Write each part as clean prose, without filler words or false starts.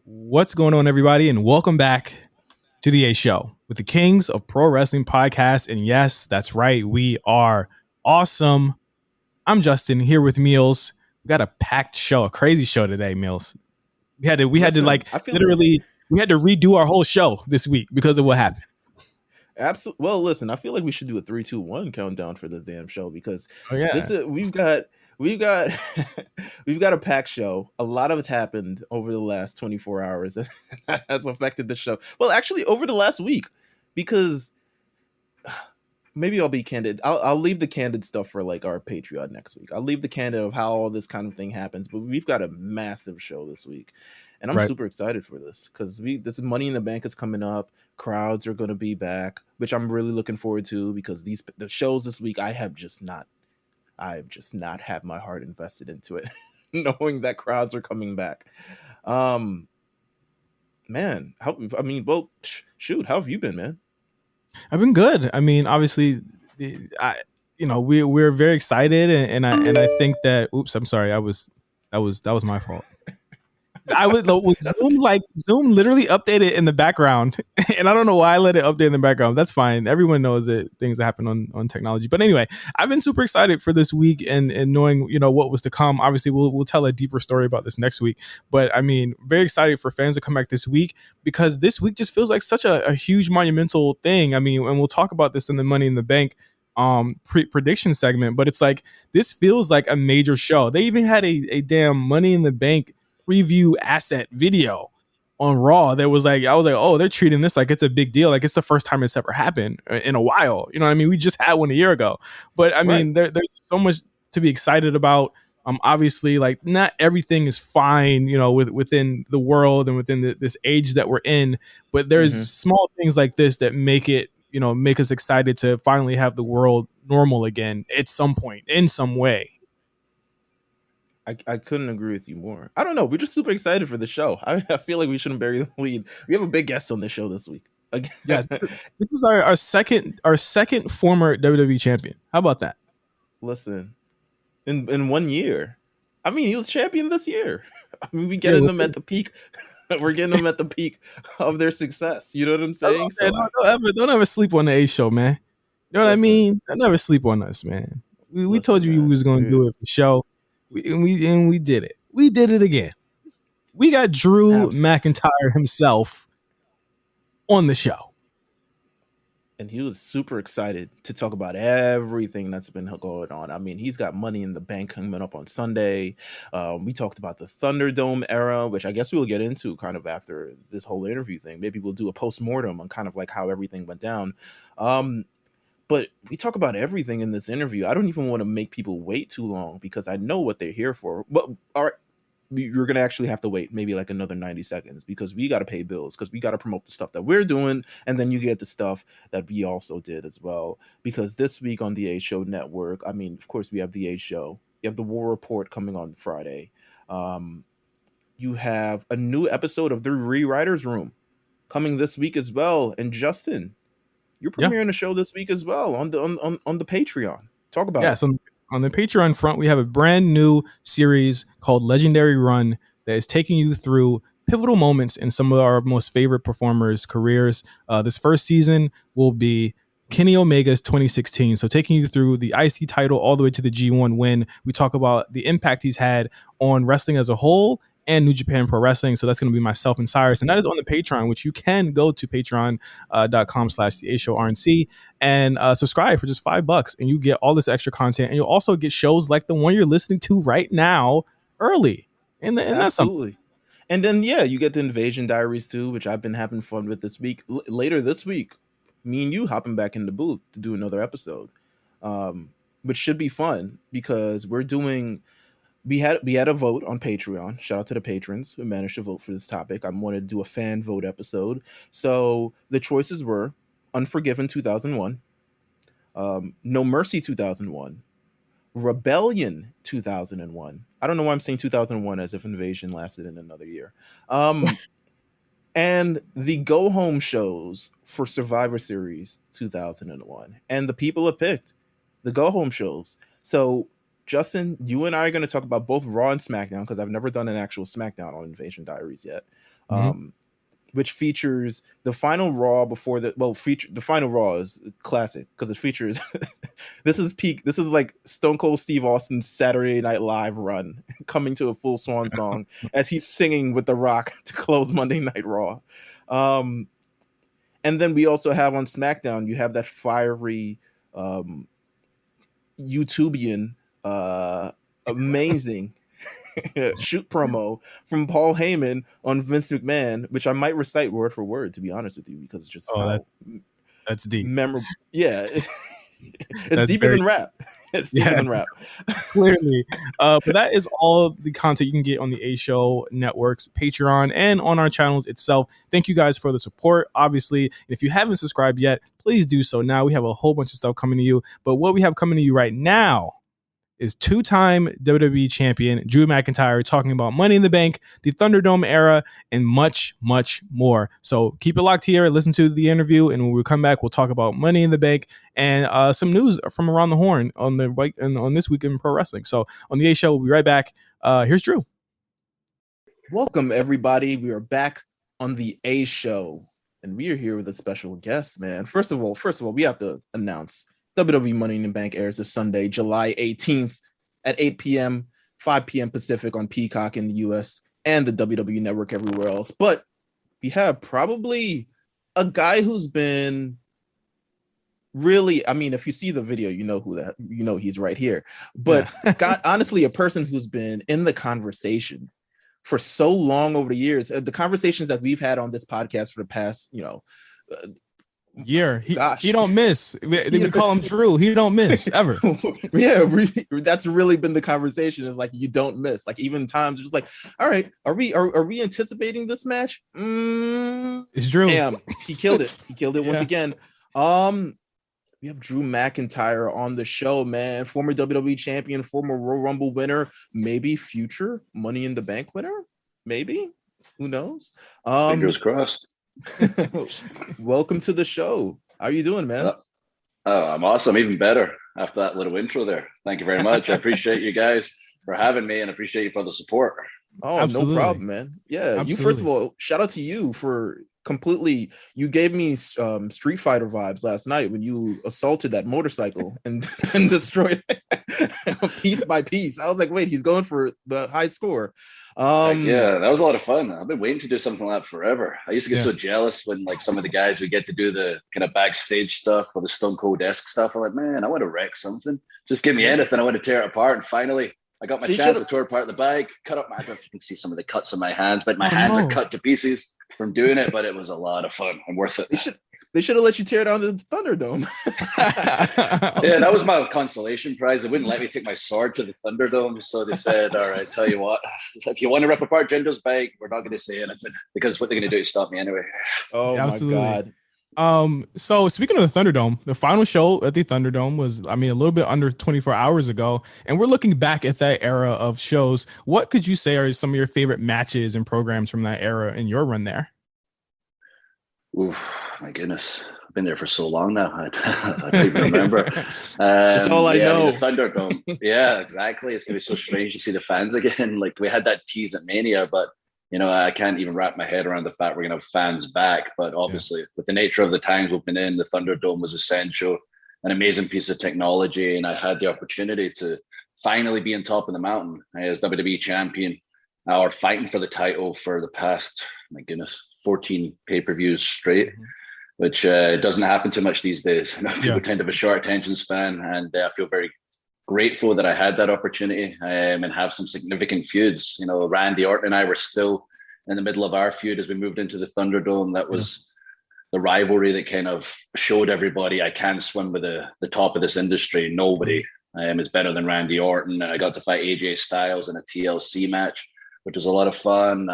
What's going on, everybody, and welcome back to the A Show with the Kings of Pro Wrestling Podcast. And yes, that's right, we are awesome. I'm Justin here with Meelz. We got a packed show, a crazy show today, Meelz. We had to like I feel literally we had to redo our whole show this week because of what happened. absolutely. Well, listen, I feel like we should do a 3, 2, 1 countdown for this damn show because Oh yeah, this is we've got we've got a packed show. A lot of it's happened over the last 24 hours that has affected the show. Well, actually, over the last week, because maybe I'll be candid. I'll leave the candid stuff for like our Patreon next week. I'll leave the candid of how all this kind of thing happens. But we've got a massive show this week, and I'm right. super excited for this because this Money in the Bank is coming up. Crowds are going to be back, which I'm really looking forward to because the shows this week I have just not had my heart invested into it, knowing that crowds are coming back. Man, shoot, how have you been, man? I've been good. I mean, obviously, we're very excited, and I think that. Oops, I'm sorry. That was my fault. I was with That's Zoom, okay. like Zoom literally updated in the background, and I don't know why I let it update in the background. That's fine. Everyone knows that things happen on technology. But anyway, I've been super excited for this week and knowing what was to come. Obviously, we'll tell a deeper story about this next week. But I mean, very excited for fans to come back this week because this week just feels like such a huge monumental thing. I mean, and we'll talk about this in the Money in the Bank prediction segment, but it's like this feels like a major show. They even had a damn Money in the Bank preview asset video on Raw that was like, I was like, oh, they're treating this like it's a big deal. Like it's the first time it's ever happened in a while. You know what I mean? We just had one a year ago. But I Right. mean, there's so much to be excited about. Obviously, like not everything is fine, within the world and within this age that we're in. But there's Mm-hmm. small things like this that make it, make us excited to finally have the world normal again at some point in some way. I couldn't agree with you more. I don't know. We're just super excited for the show. I feel like we shouldn't bury the lead. We have a big guest on the show this week. Again. Yes, this is our second former WWE champion. How about that? Listen, in 1 year, I mean, he was champion this year. I mean, we Yeah, getting them at the peak. We're getting them at the peak of their success. You know what I'm saying? man, don't ever sleep on the A show, man. You know what I Listen, mean? Don't ever sleep on us, man. We told listen, you we man. was gonna do it for show, and we did it. We did it again. We got Drew Abs- McIntyre himself on the show. and he was super excited to talk about everything that's been going on. I mean, he's got Money in the Bank coming up on Sunday. We talked about the Thunderdome era, which I guess we'll get into kind of after this whole interview thing. Maybe we'll do a post-mortem on kind of like how everything went down. But we talk about everything in this interview. I don't even want to make people wait too long because I know what they're here for. But all right, you're gonna actually have to wait maybe like another 90 seconds because we got to pay bills because we got to promote the stuff that we're doing, and then you get the stuff that we also did as well. Because this week on the A Show Network, I mean, of course, we have the A Show. You have the War Report coming on Friday. Um, you have a new episode of the Rewriters Room coming this week as well. And Justin, you're Yeah. premiering a show this week as well on the Patreon. Talk about it. Yes, on the Patreon front, we have a brand new series called Legendary Run that is taking you through pivotal moments in some of our most favorite performers' careers. This first season will be Kenny Omega's 2016. So taking you through the IC title all the way to the G1 win. We talk about the impact he's had on wrestling as a whole and New Japan Pro Wrestling. So that's going to be myself and Cyrus. And that is on the Patreon, which you can go to patreon.com/theashowrnc and subscribe for just $5. And you get all this extra content. And you'll also get shows like the one you're listening to right now early. And that's something. Absolutely. And then yeah, you get the Invasion Diaries too, which I've been having fun with this week. Later this week, me and you hopping back in the booth to do another episode, which should be fun because we had a vote on Patreon. Shout out to the patrons who managed to vote for this topic. I wanted to do a fan vote episode. So the choices were Unforgiven 2001, No Mercy 2001, Rebellion 2001. I don't know why I'm saying 2001 as if Invasion lasted in another year. And the go home shows for Survivor Series 2001. And the people have picked the go home shows. So Justin, you and I are going to talk about both Raw and SmackDown because I've never done an actual SmackDown on Invasion Diaries yet. Which features the final Raw before the final Raw is classic because it features this is like Stone Cold Steve Austin's Saturday Night Live run coming to a full swan song as he's singing with The Rock to close Monday Night Raw. And then we also have on SmackDown, you have that fiery YouTubian amazing shoot promo from Paul Heyman on Vince McMahon, which I might recite word for word, to be honest with you, because it's just that's deep. Memorable. Yeah. It's deeper than rap. It's deeper than rap. Clearly. But that is all the content you can get on the A Show Network's Patreon and on our channels itself. Thank you guys for the support. Obviously, if you haven't subscribed yet, please do so now. We have a whole bunch of stuff coming to you. But what we have coming to you right now is two-time WWE Champion Drew McIntyre talking about Money in the Bank, the Thunderdome era, and much, much more. So keep it locked here, listen to the interview, and when we come back, we'll talk about Money in the Bank and some news from around the horn on this week in pro wrestling. So on the A Show, we'll be right back. Here's Drew. Welcome, everybody. We are back on the A Show, and we are here with a special guest, man. First of all, we have to announce WWE Money in the Bank airs this Sunday, July 18th at 8 p.m., 5 p.m. Pacific on Peacock in the U.S. and the WWE Network everywhere else. But we have probably a guy who's been really, I mean, if you see the video, you know he's right here. But honestly, a person who's been in the conversation for so long over the years, the conversations that we've had on this podcast for the past, year. He don't miss. We call him Drew. He don't miss ever. Yeah, that's really been the conversation. Is like you don't miss. Like even times just like, all right, are we anticipating this match? It's Drew. Damn, he killed it. He killed it once again. We have Drew McIntyre on the show, man. Former WWE champion, former Royal Rumble winner, maybe future Money in the Bank winner. Maybe, who knows? Fingers crossed. Welcome to the show. How are you doing, man? I'm awesome. Even better after that little intro there. Thank you very much. I appreciate you guys for having me and appreciate you for the support. Oh, absolutely. No problem, man. Yeah, absolutely. You first of all, shout out to you for you gave me Street Fighter vibes last night when you assaulted that motorcycle and destroyed it piece by piece. I was like, wait, he's going for the high score. Yeah, that was a lot of fun. I've been waiting to do something like that forever. I used to get so jealous when like some of the guys we get to do the kind of backstage stuff or the Stone Cold-esque stuff. I'm like, man, I want to wreck something. Just give me anything. I want to tear it apart. And finally, I got my chance to tear apart the bike, cut up I don't know if you can see some of the cuts on my hands, but my hands are cut to pieces from doing it, but it was a lot of fun and worth it. They should have let you tear down the Thunderdome. Yeah, that was my consolation prize. They wouldn't let me take my sword to the Thunderdome, so they said, all right, tell you what, if you want to rip apart Jindo's bike, we're not going to say anything because what they're going to do is stop me anyway. Oh, absolutely. My God. So speaking of the Thunderdome, the final show at the Thunderdome was, a little bit under 24 hours ago, and we're looking back at that era of shows. What could you say are some of your favorite matches and programs from that era in your run there? Oof, my goodness. I've been there for so long now. I don't even remember. That's all I know. The Thunderdome. Yeah, exactly. It's going to be so strange to see the fans again. Like we had that tease at Mania, but I can't even wrap my head around the fact we're going to have fans back. But obviously, with the nature of the times we've been in, the Thunderdome was essential, an amazing piece of technology. And I had the opportunity to finally be on top of the mountain as WWE Champion, or fighting for the title for the past, 14 pay-per-views straight, which doesn't happen too much these days. People tend to have a short attention span, and I feel very grateful that I had that opportunity and have some significant feuds. Randy Orton and I were still in the middle of our feud as we moved into the Thunderdome. That was the rivalry that kind of showed everybody I can swim with the top of this industry. Nobody is better than Randy Orton. And I got to fight AJ Styles in a TLC match, which was a lot of fun.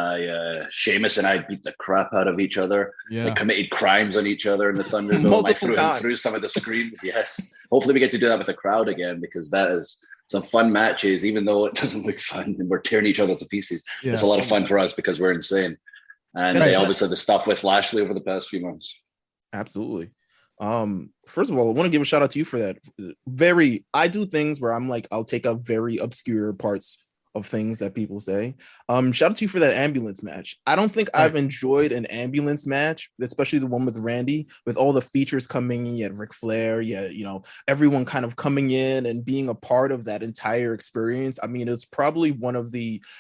Sheamus and I beat the crap out of each other. Yeah. They committed crimes on each other in the Thunderdome. I threw him through some of the screens. Yes. Hopefully we get to do that with a crowd again, because that is some fun matches, even though it doesn't look fun and we're tearing each other to pieces. Yeah. It's a lot of fun for us because we're insane. And obviously the stuff with Lashley over the past few months. Absolutely. First of all, I want to give a shout out to you for that. I do things where I'm like, I'll take up very obscure parts of things that people say. Shout out to you for that ambulance match. I don't think I've enjoyed an ambulance match, especially the one with Randy, with all the features coming in. You had Ric Flair, everyone kind of coming in and being a part of that entire experience. I mean, it's probably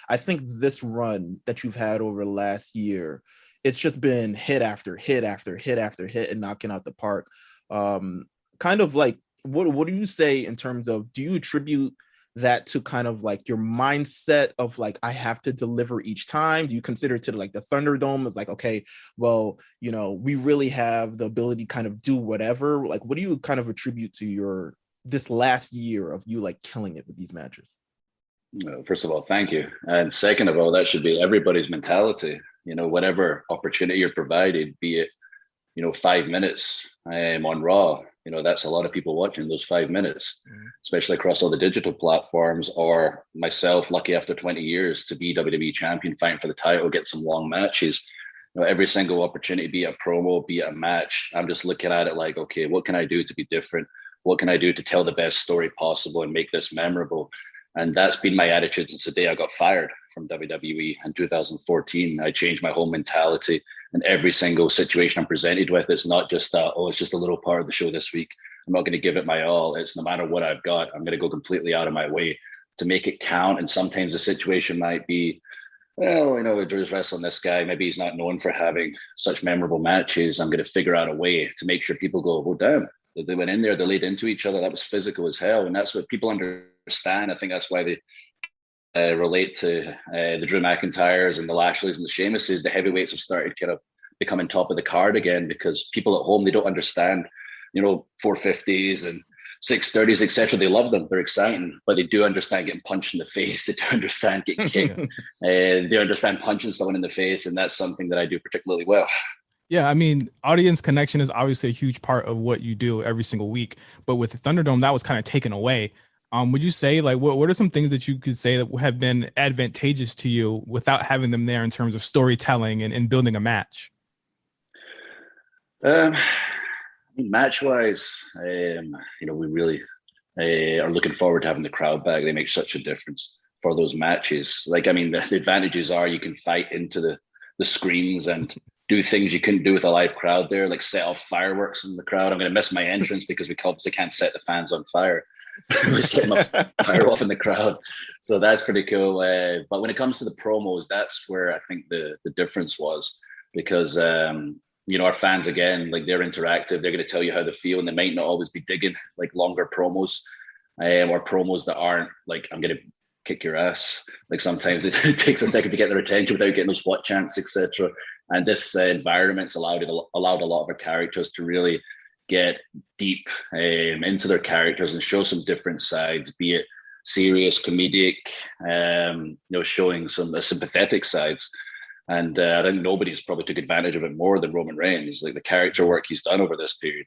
I think this run that you've had over the last year, it's just been hit after hit after hit after hit and knocking out the park. Kind of like, what do you say in terms of, do you attribute that to kind of like your mindset of like, I have to deliver each time? Do you consider it to like the Thunderdome as like, okay, well, we really have the ability to kind of do whatever? Like, what do you kind of attribute to this last year of you like killing it with these matches? First of all, thank you. And second of all, that should be everybody's mentality. Whatever opportunity you're provided, be it, 5 minutes on Raw, that's a lot of people watching those 5 minutes, especially across all the digital platforms, or myself, lucky after 20 years to be WWE Champion, fighting for the title, get some long matches. Every single opportunity, be it a promo, be it a match, I'm just looking at it like, okay, what can I do to be different? What can I do to tell the best story possible and make this memorable? And that's been my attitude since the day I got fired from WWE in 2014. I changed my whole mentality, and every single situation I'm presented with, it's not just that, it's just a little part of the show this week. I'm not going to give it my all. It's no matter what I've got, I'm going to go completely out of my way to make it count. And sometimes the situation might be, well, Drew's wrestling this guy. Maybe he's not known for having such memorable matches. I'm going to figure out a way to make sure people go, oh, damn, they went in there, they laid into each other. That was physical as hell. And that's what people understand. I think that's why they relate to the Drew McIntyres and the Lashleys and the Sheamuses. The heavyweights have started kind of becoming top of the card again, because people at home, they don't understand, 450s and 630s, etc. They love them. They're exciting, but they do understand getting punched in the face. They do understand getting kicked. And they understand punching someone in the face. And that's something that I do particularly well. Yeah, I mean, audience connection is obviously a huge part of what you do every single week. But with the Thunderdome, that was kind of taken away. Would you say, like, what are some things that you could say that have been advantageous to you without having them there in terms of storytelling and building a match? Match-wise, we really are looking forward to having the crowd back. They make such a difference for those matches. Like, I mean, the advantages are you can fight into the screens and do things you couldn't do with a live crowd there, like set off fireworks in the crowd. I'm going to miss my entrance because we obviously can't set the fans on fire. We set them fire off in the crowd. So that's pretty cool. But when it comes to the promos, that's where I think the difference was, because, our fans, again, like, they're interactive. They're going to tell you how they feel, and they might not always be digging like longer promos or promos that aren't like, I'm going to kick your ass. Like, sometimes it takes a second to get their attention without getting those what chants, etc. And this environment's allowed a lot of our characters to really get deep into their characters and show some different sides, be it serious, comedic, showing some sympathetic sides. And I think nobody's probably took advantage of it more than Roman Reigns, like the character work he's done over this period.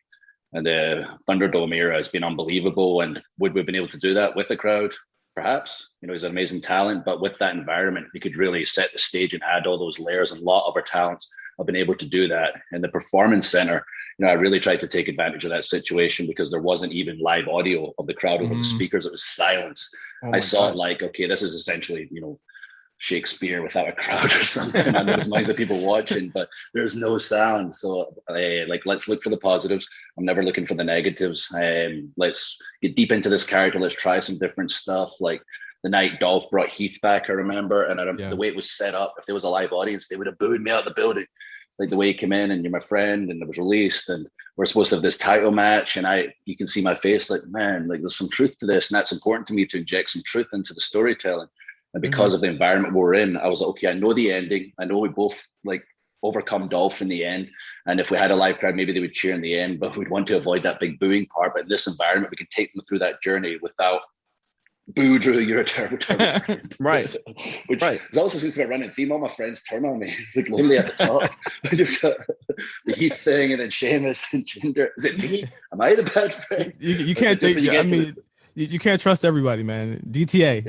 And the Thunderdome era has been unbelievable. And would we have been able to do that with the crowd? Perhaps. He's an amazing talent, but with that environment, we could really set the stage and add all those layers. And a lot of our talents have been able to do that. In the Performance Center, I really tried to take advantage of that situation, because there wasn't even live audio of the crowd over the speakers. It was silence. I saw it like, okay, this is essentially, Shakespeare without a crowd or something. I know there's millions of people watching, but there's no sound. So let's look for the positives. I'm never looking for the negatives. Let's get deep into this character. Let's try some different stuff. Like the night Dolph brought Heath back, I remember, and the way it was set up, if there was a live audience, they would have booed me out of the building. Like the way he came in, and you're my friend, and it was released, and we're supposed to have this title match, and you can see my face like, man, like there's some truth to this, and that's important to me, to inject some truth into the storytelling. And because of the environment we're in, I was like, okay, I know the ending. I know we both like overcome Dolph in the end. And if we had a live crowd, maybe they would cheer in the end, but we'd want to avoid that big booing part. But in this environment, we can take them through that journey without boo, Drew, you're a terrible friend. Right. Which is also seems to be a running theme. All my friends turn on me. It's like lonely at the top. You've got the Heath thing, and then Sheamus and Jinder. Is it me? Am I the bad friend? You can't think. You can't trust everybody, man. DTA.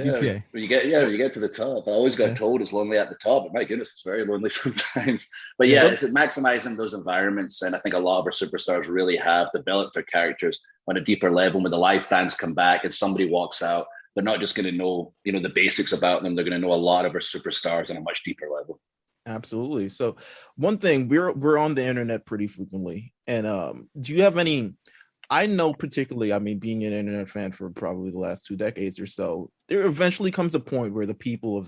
When you get to the top, I always got told it's lonely at the top, but my goodness, it's very lonely sometimes. But it's maximizing those environments, and I think a lot of our superstars really have developed their characters on a deeper level. When the live fans come back and somebody walks out, they're not just going to know, the basics about them. They're going to know a lot of our superstars on a much deeper level. Absolutely. So one thing, we're on the internet pretty frequently, and do you have any? I know particularly, I mean, being an internet fan for probably the last 2 decades or so, there eventually comes a point where the people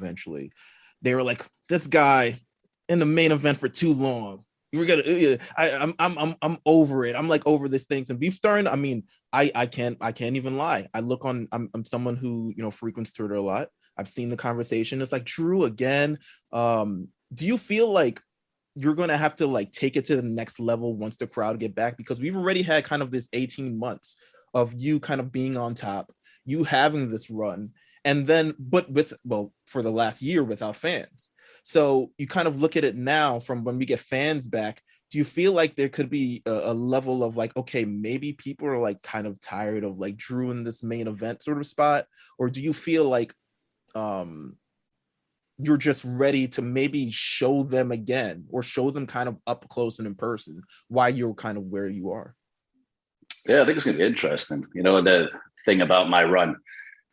they were like, this guy in the main event for too long. I'm over it. I'm like over this thing. And we've started. I mean, I can't even lie. I'm someone who frequents Twitter a lot. I've seen the conversation. It's like, Drew again. Do you feel like you're going to have to like take it to the next level once the crowd get back? Because we've already had kind of this 18 months of you kind of being on top, you having this run, and then, for the last year without fans. So you kind of look at it now from when we get fans back. Do you feel like there could be a level of like, okay, maybe people are like kind of tired of like Drew in this main event sort of spot? Or do you feel like, you're just ready to maybe show them again, or show them kind of up close and in person why you're kind of where you are? Yeah, I think it's going to be interesting. The thing about my run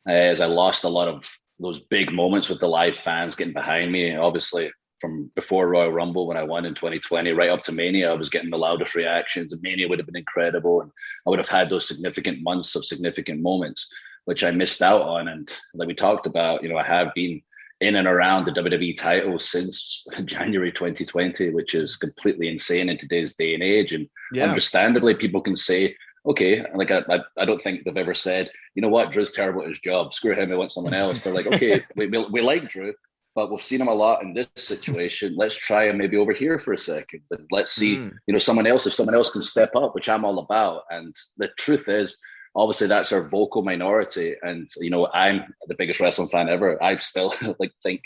is I lost a lot of those big moments with the live fans getting behind me. Obviously, from before Royal Rumble, when I won in 2020, right up to Mania, I was getting the loudest reactions, and Mania would have been incredible. And I would have had those significant months of significant moments, which I missed out on. And like we talked about, I have been in and around the WWE title since January 2020, which is completely insane in today's day and age. And understandably, people can say, okay, like I don't think they've ever said, you know what, Drew's terrible at his job, screw him, I want someone else. They're like, okay, we like Drew, but we've seen him a lot in this situation. Let's try him maybe over here for a second. And let's see, someone else, if someone else can step up, which I'm all about. And the truth is, obviously, that's our vocal minority. And, I'm the biggest wrestling fan ever. I still think,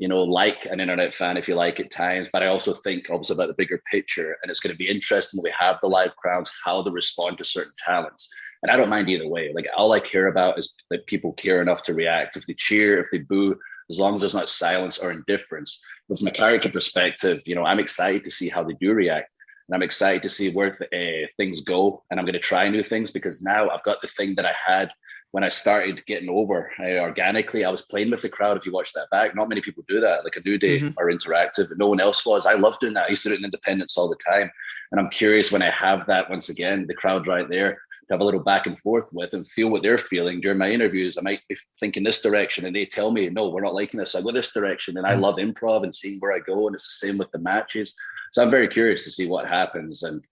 like an internet fan, if you like, at times. But I also think, obviously, about the bigger picture. And it's going to be interesting when we have the live crowds, how they respond to certain talents. And I don't mind either way. Like, all I care about is that people care enough to react. If they cheer, if they boo, as long as there's not silence or indifference. But from a character perspective, I'm excited to see how they do react. And I'm excited to see where things go. And I'm going to try new things, because now I've got the thing that I had when I started getting over organically. I was playing with the crowd. If you watch that back, not many people do that. Like a New Day are interactive, but no one else was. I love doing that. I used to do it in independence all the time. And I'm curious when I have that once again, the crowd right there, to have a little back and forth with and feel what they're feeling during my interviews. I might be thinking this direction and they tell me, no, we're not liking this. I go this direction. And I love improv and seeing where I go. And it's the same with the matches. So I'm very curious to see what happens. And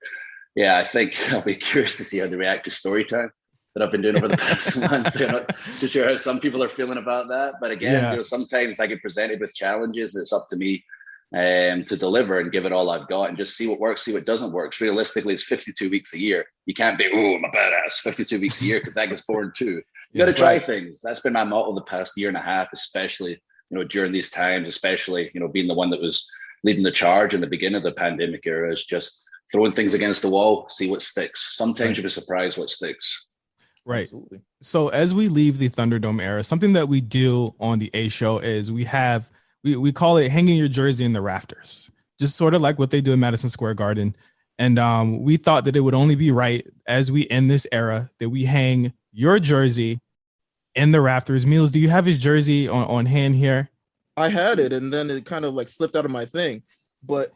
I think I'll be curious to see how they react to story time that I've been doing over the past month. I'm not too sure how some people are feeling about that. But again, sometimes I get presented with challenges. It's up to me to deliver and give it all I've got and just see what works, see what doesn't work. Realistically, it's 52 weeks a year. You can't be, I'm a badass 52 weeks a year, because that gets boring too. You got to try things. That's been my motto the past year and a half, especially, during these times, especially, being the one that was leading the charge in the beginning of the pandemic era, is just throwing things against the wall, see what sticks. Sometimes you'll be surprised what sticks. Right. Absolutely. So as we leave the Thunderdome era, something that we do on the A Show is we call it hanging your jersey in the rafters, just sort of like what they do in Madison Square Garden. And we thought that it would only be right, as we end this era, that we hang your jersey in the rafters. Meelz, do you have his jersey on hand here? I had it, and then it kind of like slipped out of my thing, but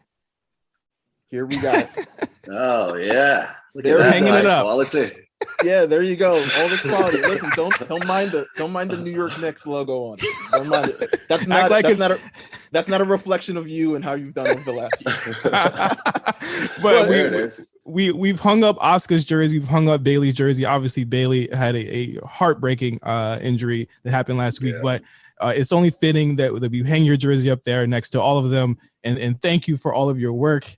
here we got it. Oh yeah, they're hanging it up. Quality. Yeah, there you go. All this quality. Listen, don't mind the New York Knicks logo on it. Don't mind it. That's not a reflection of you and how you've done over the last year. But we've hung up Asuka's jersey, we've hung up Bayley's jersey. Obviously, Bayley had a heartbreaking injury that happened last week, but it's only fitting that we hang your jersey up there next to all of them. And thank you for all of your work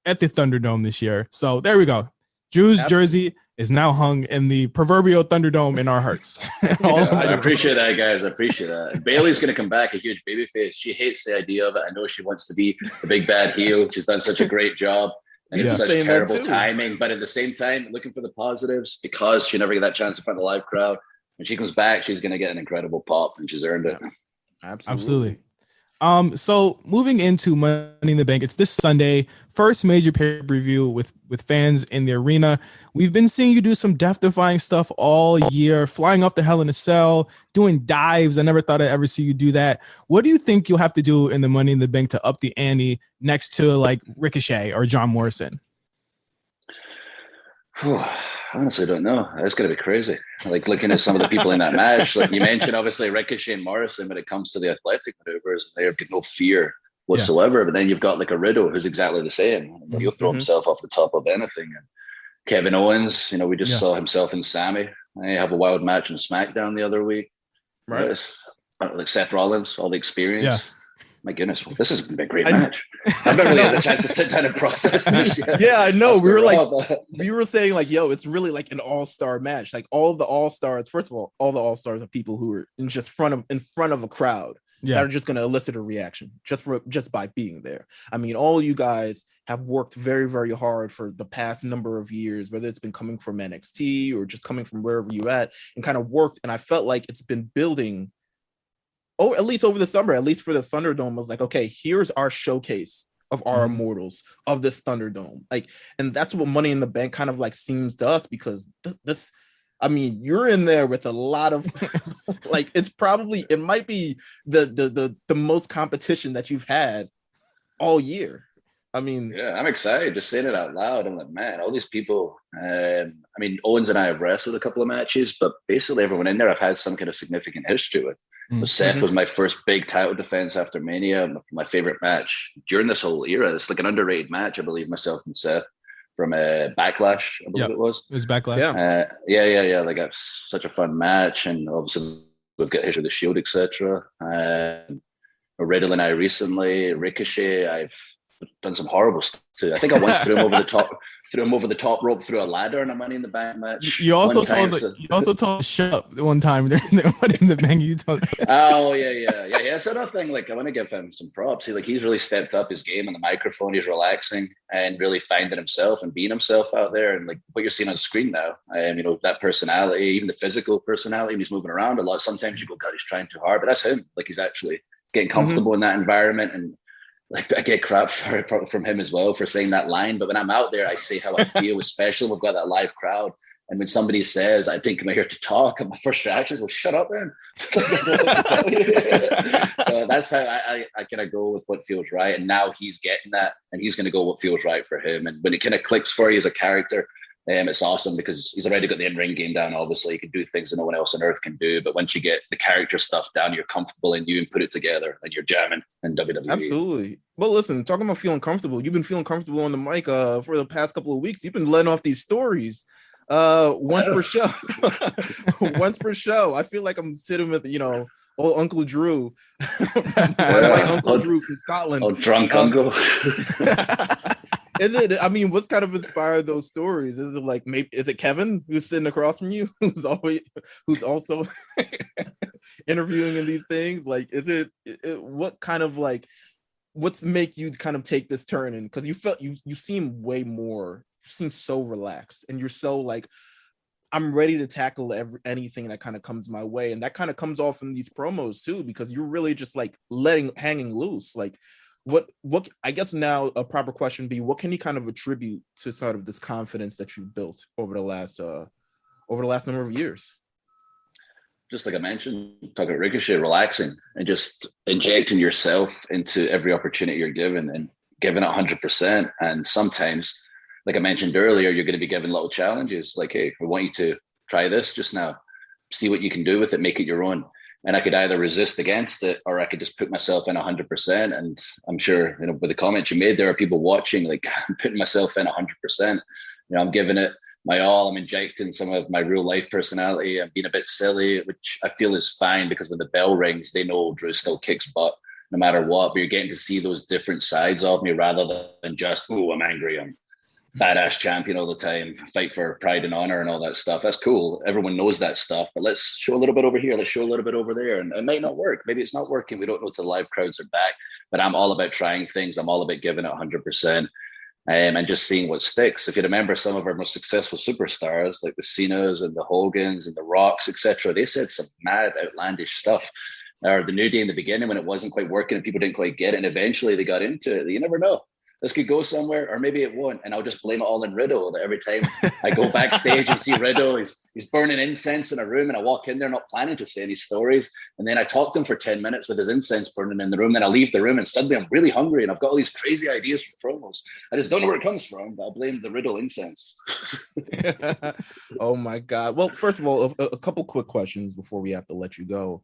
at the Thunderdome this year. So there we go. Drew's jersey is now hung in the proverbial Thunderdome in our hearts. I appreciate that, guys. I appreciate that. And Bayley's going to come back a huge babyface. She hates the idea of it. I know she wants to be the big bad heel. She's done such a great job. And it's such terrible timing. But at the same time, looking for the positives, because she never get that chance in front of the live crowd. when she comes back, she's going to get an incredible pop, and she's earned it. Absolutely. So moving into Money in the Bank, it's this Sunday, first major pay-per-view with fans in the arena. We've been seeing you do some death-defying stuff all year, flying off the Hell in a Cell, doing dives. I never thought I'd ever see you do that. What do you think you'll have to do in the Money in the Bank to up the ante next to like Ricochet or John Morrison? I honestly don't know. That's going to be crazy. Like looking at some of the people in that match, like you mentioned, obviously Ricochet and Morrison, when it comes to the athletic maneuvers, they have no fear whatsoever. Yeah. But then you've got like a Riddle who's exactly the same. He'll throw himself off the top of anything. And Kevin Owens, we just saw himself and Sammy. They have a wild match on SmackDown the other week. Right. Like Seth Rollins, all the experience. Yeah. My goodness, this has been a great match. I've never really had a chance to sit down and process this yet. Yeah, I know. We were saying like, yo, it's really like an all-star match. Like all of the all-stars, first of all the all-stars are people who are in front of a crowd that are just going to elicit a reaction just by being there. I mean, all you guys have worked very, very hard for the past number of years, whether it's been coming from NXT or just coming from wherever you're at, and kind of worked. And I felt like it's been building. Oh, at least over the summer, at least for the Thunderdome, I was like, okay, here's our showcase of our immortals of this Thunderdome. Like, and that's what Money in the Bank kind of like seems to us, because this I mean, you're in there with a lot of like, it might be the most competition that you've had all year. I mean, yeah, I'm excited just saying it out loud. I'm like, man, all these people. I mean, Owens and I have wrestled a couple of matches, but basically everyone in there I've had some kind of significant history with. So Seth was my first big title defense after Mania. My favorite match during this whole era. It's like an underrated match, I believe, myself and Seth from Backlash, I believe it was. It was Backlash. Yeah. Like that's such a fun match, and obviously we've got history of the Shield, etc. Riddle and I recently, Ricochet, I've done some horrible stuff too. I think I once threw him over the top rope through a ladder in a Money in the Bank match. You also told shut up one time during the Money in the Bank. You told. Oh yeah. So another thing, like I want to give him some props. He's really stepped up his game on the microphone. He's relaxing and really finding himself and being himself out there. And like what you're seeing on screen now, that personality, even the physical personality, and he's moving around a lot. Sometimes you go, God, he's trying too hard, but that's him. Like he's actually getting comfortable in that environment. And like I get crap from him as well for saying that line, but when I'm out there, I say how I feel, especially when we've got that live crowd. And when somebody says, "I think I'm here to talk," and my first reaction is, "Well, shut up, then." So that's how I kind of go with what feels right. And now he's getting that, and he's going to go what feels right for him. And when it kind of clicks for you as a character, it's awesome because he's already got the in-ring game down. Obviously, he can do things that no one else on earth can do. But once you get the character stuff down, you're comfortable and you and put it together, and you're jamming in WWE. Absolutely. Well, listen, talking about feeling comfortable, you've been feeling comfortable on the mic for the past couple of weeks. You've been letting off these stories once per show. Once per show. I feel like I'm sitting with old Uncle Drew, white Uncle Drew from Scotland. Oh, drunk uncle. Is it? I mean, what's kind of inspired those stories? Is it like maybe is it Kevin who's sitting across from you, who's also interviewing in these things? Like, is it what kind of like what's make you kind of take this turn? And because you seem way more, you seem so relaxed, and you're so like, I'm ready to tackle anything that kind of comes my way, and that kind of comes off in these promos too, because you're really just like hanging loose, like. What I guess now a proper question be, what can you kind of attribute to sort of this confidence that you've built over the last number of years? Just like I mentioned, talking about Ricochet, relaxing and just injecting yourself into every opportunity you're given and giving it 100%. And sometimes, like I mentioned earlier, you're going to be given little challenges like, hey, we want you to try this just now, see what you can do with it, make it your own. And I could either resist against it, or I could just put myself in 100%. And I'm sure, with the comments you made, there are people watching, like I'm putting myself in 100%. I'm giving it my all. I'm injecting some of my real life personality. I'm being a bit silly, which I feel is fine because when the bell rings, they know Drew still kicks butt no matter what. But you're getting to see those different sides of me rather than just, oh, I'm angry, I'm badass champion all the time, fight for pride and honor and all that stuff. That's cool. Everyone knows that stuff, but let's show a little bit over here. Let's show a little bit over there. And it might not work. Maybe it's not working. We don't know till the live crowds are back, but I'm all about trying things. I'm all about giving it 100%. and just seeing what sticks. If you remember some of our most successful superstars, like the Cenas and the Hogans and the Rocks, etc., they said some mad, outlandish stuff. Or the New Day in the beginning when it wasn't quite working and people didn't quite get it, and eventually they got into it. You never know. This could go somewhere, or maybe it won't. And I'll just blame it all on Riddle. That every time I go backstage and see Riddle, he's burning incense in a room, and I walk in there not planning to say any stories. And then I talk to him for 10 minutes with his incense burning in the room. Then I leave the room, and suddenly I'm really hungry, and I've got all these crazy ideas for promos. I just don't know where it comes from, but I blame the Riddle incense. Oh my God. Well, first of all, a couple quick questions before we have to let you go.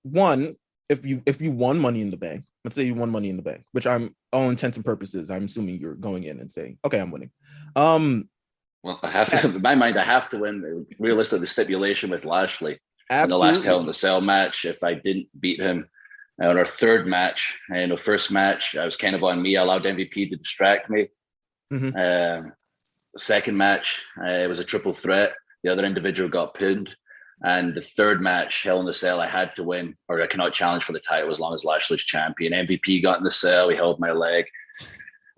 One, if you won Money in the Bank, let's say you won Money in the Bank, which I'm all intents and purposes, I'm assuming you're going in and saying, okay, I'm winning. Well, I have to, in my mind, I have to win. Realistically, the stipulation with Lashley in the last Hell in the Cell match, if I didn't beat him on our third match, and the first match, I was kind of on me. I allowed MVP to distract me. Mm-hmm. Second match, it was a triple threat. The other individual got pinned. And the third match, Hell in the Cell, I had to win, or I cannot challenge for the title as long as Lashley's champion. MVP got in the cell. He held my leg.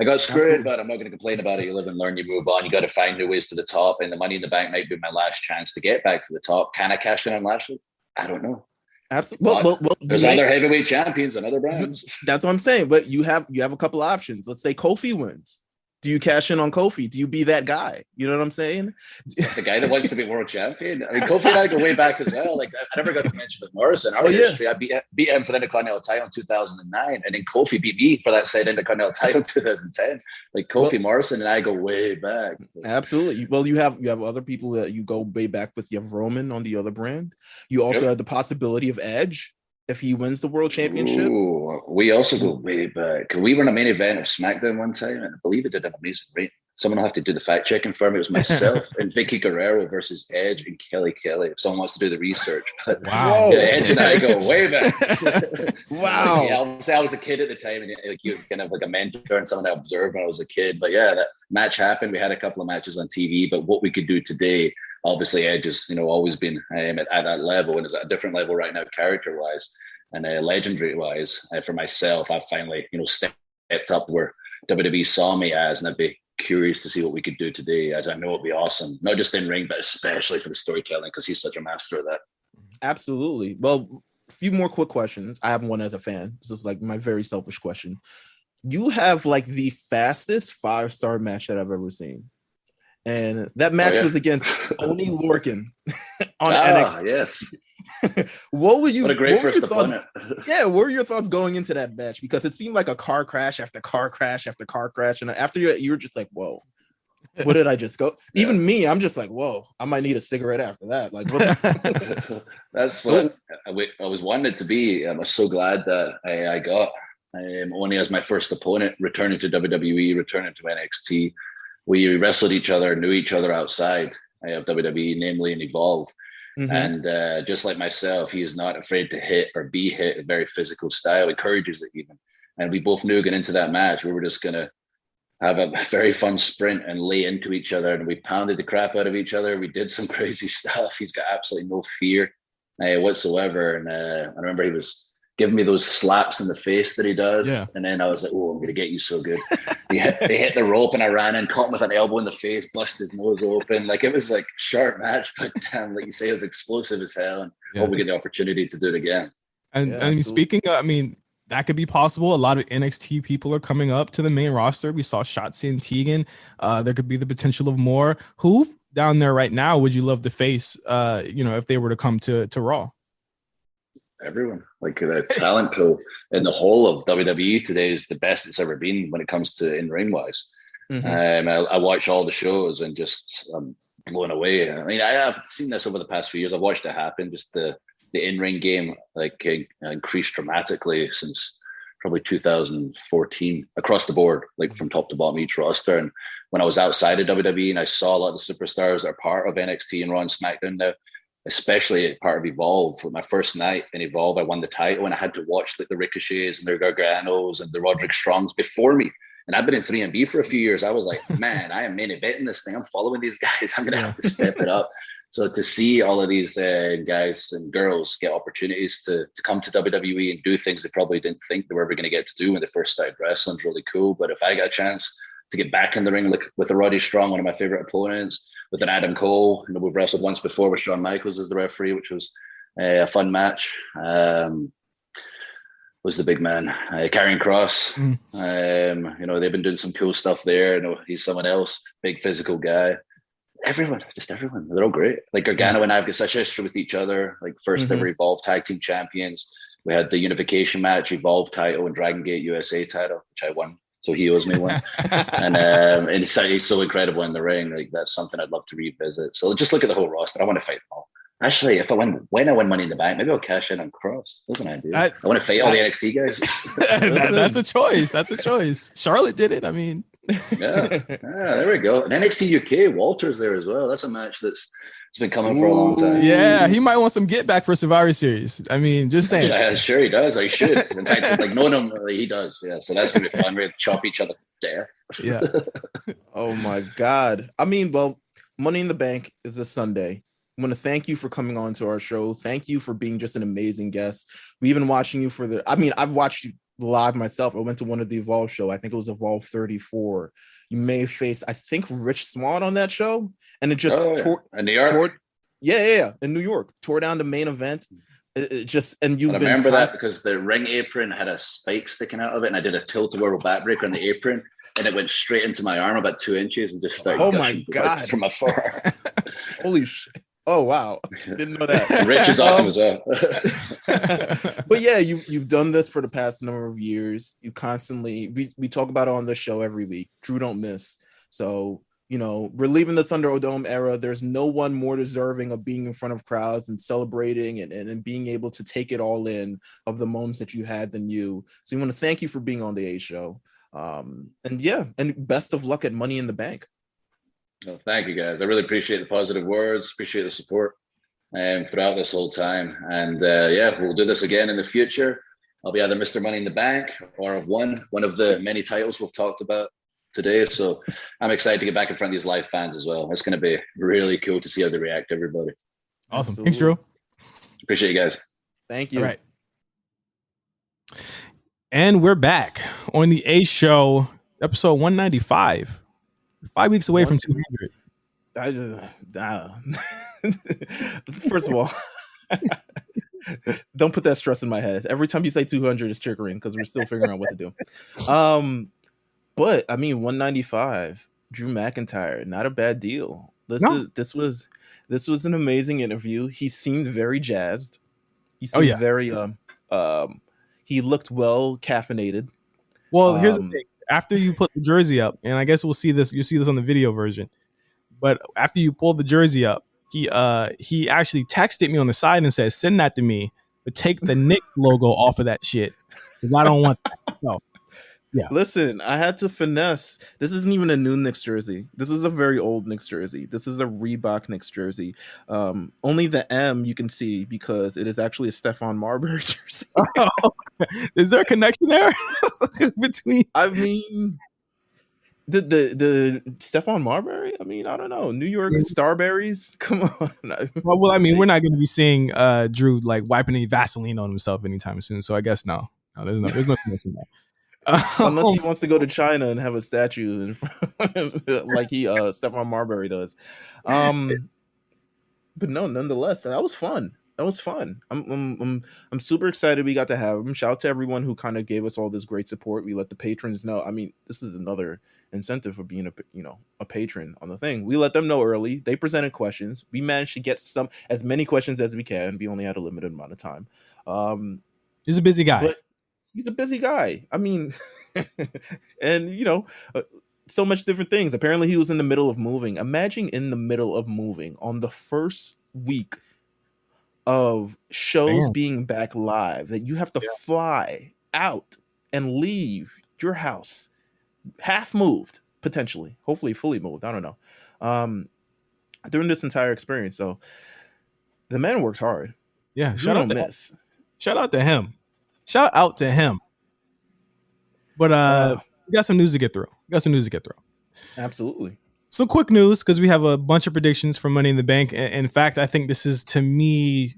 I got screwed, but I'm not going to complain about it. You live and learn, you move on. You got to find new ways to the top. And the Money in the Bank might be my last chance to get back to the top. Can I cash in on Lashley? I don't know. Absolutely. Well, there's other heavyweight champions and other brands. That's what I'm saying. But you have a couple options. Let's say Kofi wins. Do you cash in on Kofi? Do you be that guy? You know what I'm saying? The guy that wants to be world champion. I mean, Kofi and I go way back as well. Like, I never got to mention with Morrison. Our history, I beat him for the Intercontinental title in 2009, and then Kofi beat me for that said Intercontinental title in 2010. Like, Kofi, Morrison and I go way back. Absolutely. Well, you have other people that you go way back with. You have Roman on the other brand. You also have the possibility of Edge if he wins the world championship. Ooh, we also go way back. We were in a main event of SmackDown one time, and I believe it did an amazing rate. Someone will have to do the fact checking for me. It was myself and Vicky Guerrero versus Edge and Kelly Kelly. If someone wants to do the research, but wow, yeah, Edge and I go way back. Wow. Yeah, I was a kid at the time, and like he was kind of like a mentor and someone I observed when I was a kid. But yeah, that match happened. We had a couple of matches on TV, but what we could do today. Obviously, Edge has always been at that level and is at a different level right now, character wise and legendary wise. For myself, I've finally stepped up where WWE saw me as, and I'd be curious to see what we could do today. As I know it'd be awesome, not just in ring, but especially for the storytelling because he's such a master of that. Absolutely. Well, a few more quick questions. I have one as a fan. This is like my very selfish question. You have like the fastest 5-star match that I've ever seen. And that match was against Oni Lorcan on NXT. Yes. What a great first opponent. Yeah, what were your thoughts going into that match? Because it seemed like a car crash after car crash after car crash. And after you were just like, whoa, what did I just go? Yeah. Even me, I'm just like, whoa, I might need a cigarette after that. Like, what? That's what I was wanting it to be. I was so glad that I got Oni as my first opponent, returning to WWE, returning to NXT. We wrestled each other, knew each other outside of WWE, namely in Evolve. Mm-hmm. And just like myself, he is not afraid to hit or be hit, a very physical style, encourages it even. And we both knew getting into that match, we were just going to have a very fun sprint and lay into each other. And we pounded the crap out of each other. We did some crazy stuff. He's got absolutely no fear whatsoever. And I remember he was giving me those slaps in the face that he does. Yeah. And then I was like, oh, I'm going to get you so good. He hit the rope and I ran in, caught him with an elbow in the face, busted his nose open. Like, it was like a sharp match, but damn, like you say, it was explosive as hell. And hope we get the opportunity to do it again. And I mean, speaking of, that could be possible. A lot of NXT people are coming up to the main roster. We saw Shotzi and Tegan. There could be the potential of more. Who down there right now would you love to face, if they were to come to Raw? Everyone. Like, the talent pool in the whole of WWE today is the best it's ever been when it comes to in-ring wise. Mm-hmm. I watch all the shows and just blown away. I mean, I have seen this over the past few years. I've watched it happen. Just the in-ring game increased dramatically since probably 2014 across the board, like from top to bottom each roster. And when I was outside of WWE and I saw a lot of the superstars that are part of NXT and Raw and SmackDown now, especially part of Evolve. For my first night in Evolve, I won the title and I had to watch like the Ricochets and the Garganos and the Roderick Strongs before me. And I've been in 3MB for a few years. I was like, man, I am main eventing this thing. I'm following these guys. I'm going to have to step it up. So to see all of these guys and girls get opportunities to come to WWE and do things they probably didn't think they were ever going to get to do when they first started wrestling is really cool. But if I got a chance to get back in the ring with a Roddy Strong, one of my favorite opponents, with an Adam Cole, we've wrestled once before with Shawn Michaels as the referee, which was a fun match. Was the big man, Karrion Kross. They've been doing some cool stuff there. He's someone else, big physical guy. Everyone. They're all great. Like Gargano and I have got such history with each other. Like first ever Evolve Tag Team Champions. We had the unification match, Evolve title and Dragon Gate USA title, which I won. So he owes me one. and he's so incredible in the ring. Like that's something I'd love to revisit. So just look at the whole roster. I want to fight them all. Actually, if I win Money in the Bank, maybe I'll cash in on Cross. That's an idea. I want to fight all the NXT guys. That's a choice. That's a choice. Charlotte did it. I mean, yeah, there we go. And NXT UK, Walter's there as well. That's a match it's been coming for a long time. Yeah, he might want some get back for Survivor Series. I mean, just saying. Yeah, sure he does. I should. In fact, knowing him, he does. Yeah, so that's gonna be fun. We're gonna chop each other to death. Yeah. Oh my God. I mean, well, Money in the Bank is this Sunday. I want to thank you for coming on to our show. Thank you for being just an amazing guest. We've been watching you I've watched you live myself. I went to one of the Evolve show. I think it was Evolve 34. You may have faced, I think, Rich Swann on that show. And it just in New York. In New York. Tore down the main event. And you remember that because the ring apron had a spike sticking out of it, and I did a tilt-a-whirl backbreaker on the apron, and it went straight into my arm about 2 inches and just started. Oh my God! From afar. Holy shit! Oh wow! Didn't know that. Rich is awesome as well. But yeah, you've done this for the past number of years. You constantly we talk about it on the show every week. Drew don't miss. So we're leaving the Thunderdome era. There's no one more deserving of being in front of crowds and celebrating and being able to take it all in of the moments that you had than you. So we want to thank you for being on the A Show. And best of luck at Money in the Bank. Well, thank you guys. I really appreciate the positive words, appreciate the support throughout this whole time. And we'll do this again in the future. I'll be either Mr. Money in the Bank or I've won one of the many titles we've talked about today. So I'm excited to get back in front of these live fans as well. It's going to be really cool to see how they react, everybody. Awesome. Absolutely. Thanks, Drew. Appreciate you guys. Thank you. All right. And we're back on the A Show, episode 195. 5 weeks away from 200. First of all, don't put that stress in my head. Every time you say 200, it's triggering because we're still figuring out what to do. But I mean, 195, Drew McIntyre, not a bad deal. This was an amazing interview. He seemed very jazzed. He seemed very he looked well caffeinated. Well, here's the thing. After you put the jersey up, and I guess you'll see this on the video version. But after you pulled the jersey up, he actually texted me on the side and said, "Send that to me, but take the Nick logo off of that shit because I don't want that." So, yeah. Listen, I had to finesse. This isn't even a new Knicks jersey. This is a very old Knicks jersey. This is a Reebok Knicks jersey. Only the M you can see because it is actually a Stephon Marbury jersey. Oh, is there a connection there between? I mean, the Stephon Marbury. I mean, I don't know. New York Starberries. Come on. Well, I mean, we're not going to be seeing Drew like wiping any Vaseline on himself anytime soon. So I guess no, there's no connection there. Unless he wants to go to China and have a statue in front like Stephon Marbury does. But no, nonetheless, that was fun. I'm super excited we got to have him. Shout out to everyone who kind of gave us all this great support. We let the patrons know. I mean, this is another incentive for being a patron on the thing. We let them know early. They presented questions. We managed to get as many questions as we can. We only had a limited amount of time. He's a busy guy. He's a busy guy. I mean, and so much different things. Apparently he was in the middle of moving. Imagine in the middle of moving on the first week of shows being back live that you have to fly out and leave your house half moved, potentially, hopefully fully moved. I don't know. During this entire experience. So the man worked hard. Yeah. Shout out to him. Shout out to him. But we got some news to get through. Absolutely. So quick news, because we have a bunch of predictions for Money in the Bank. In fact, I think this is, to me,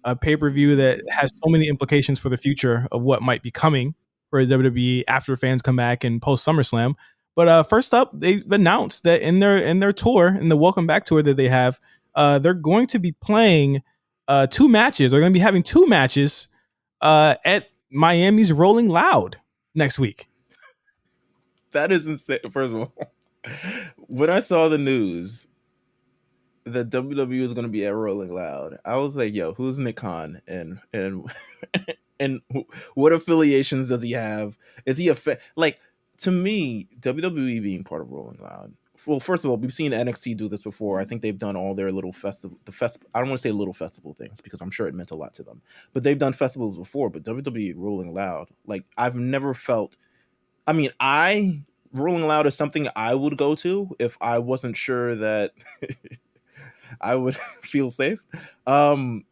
a pay-per-view that has so many implications for the future of what might be coming for WWE after fans come back and post SummerSlam. But first up, they've announced that in their tour, in the Welcome Back tour that they have, they're going to be playing 2 matches. They're going to be having 2 matches at Miami's Rolling Loud next week. That is insane. First of all, when I saw the news that WWE was going to be at Rolling Loud, I was like, "Yo, who's Nick Khan and and what affiliations does he have? Is he like, to me, WWE being part of Rolling Loud? Well, first of all, we've seen NXT do this before. I think they've done all their little I don't want to say little festival things because I'm sure it meant a lot to them, but they've done festivals before. But WWE Rolling Loud, like, I've never felt. I mean, Rolling Loud is something I would go to if I wasn't sure that I would feel safe. But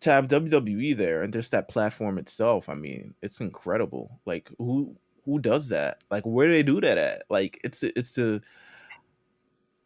to have WWE there and just that platform itself, I mean, it's incredible. Like, who does that? Like, where do they do that at? Like,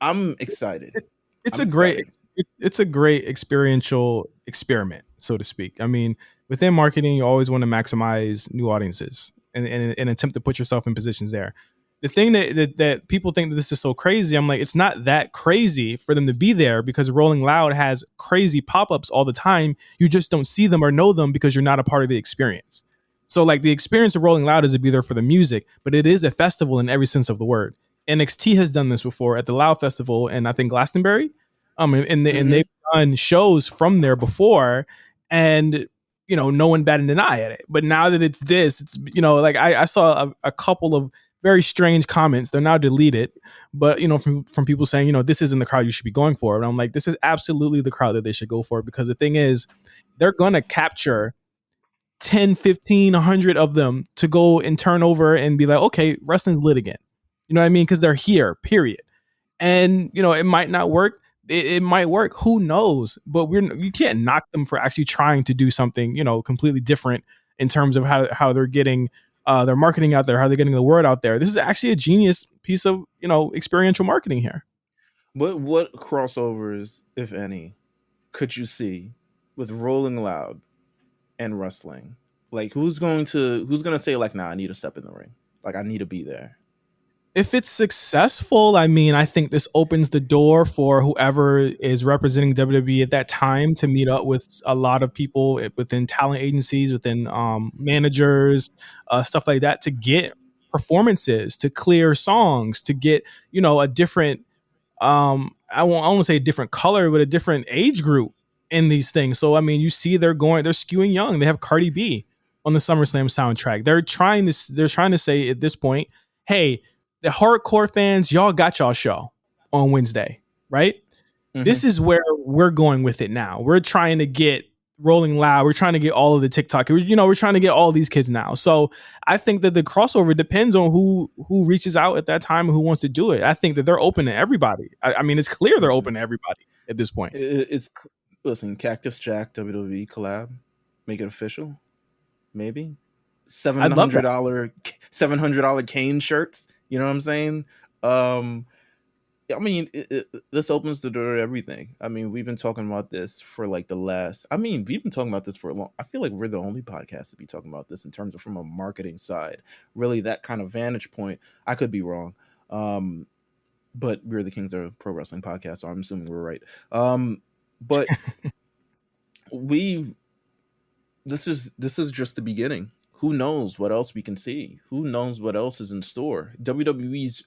I'm excited. It's a great experiential experiment, so to speak. I mean, within marketing, you always want to maximize new audiences and attempt to put yourself in positions there. The thing that people think that this is so crazy, I'm like, it's not that crazy for them to be there because Rolling Loud has crazy pop-ups all the time. You just don't see them or know them because you're not a part of the experience. So like the experience of Rolling Loud is to be there for the music, but it is a festival in every sense of the word. NXT has done this before at the Loud Festival and I think Glastonbury. And they've done shows from there before, and no one batted an eye at it. But now that it's this, it's like I saw a couple of very strange comments. They're now deleted, but from people saying this isn't the crowd you should be going for. And I'm like, this is absolutely the crowd that they should go for, because the thing is, they're gonna capture 10, 15, 100 of them to go and turn over and be like, okay, wrestling's lit again. You know what I mean? Because they're here, period. And it might not work. It might work. Who knows? But you can't knock them for actually trying to do something, completely different in terms of how they're getting their marketing out there, how they're getting the word out there. This is actually a genius piece of, experiential marketing here. What crossovers, if any, could you see with Rolling Loud and wrestling? Like, who's going to say like, nah, I need to step in the ring. Like, I need to be there. If it's successful, I mean, I think this opens the door for whoever is representing WWE at that time to meet up with a lot of people within talent agencies, within managers, stuff like that, to get performances, to clear songs, to get, a different, I want to say a different color, but a different age group in these things. So, I mean, you see they're skewing young. They have Cardi B on the SummerSlam soundtrack. They're trying to say at this point, hey, the hardcore fans, y'all got y'all show on Wednesday, right? Mm-hmm. This is where we're going with it now. We're trying to get Rolling Loud. We're trying to get all of the TikTok. We're trying to get all these kids now. So I think that the crossover depends on who reaches out at that time and who wants to do it. I think that they're open to everybody. I mean, it's clear they're open to everybody at this point. Listen, Cactus Jack WWE collab, make it official, maybe $700 Kane shirts. You know what I'm saying? I mean, this opens the door to everything. I mean, we've been talking about this for like we've been talking about this for a long. I feel like we're the only podcast to be talking about this in terms of from a marketing side. Really, that kind of vantage point. I could be wrong, but we're the Kings of Pro Wrestling podcast, so I'm assuming we're right. But this is just the beginning. Who knows what else we can see? Who knows what else is in store? WWE's,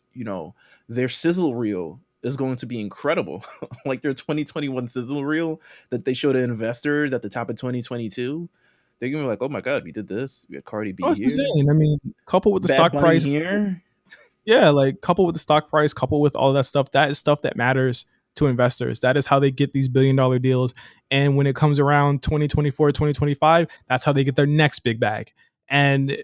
their sizzle reel is going to be incredible. Like their 2021 sizzle reel that they showed to investors at the top of 2022. They're going to be like, oh my God, we did this. We had Cardi B here. Insane. I mean, coupled with the stock price here. Yeah, like coupled with the stock price, coupled with all that stuff, that is stuff that matters to investors. That is how they get these billion-dollar deals. And when it comes around 2024, 2025, that's how they get their next big bag. And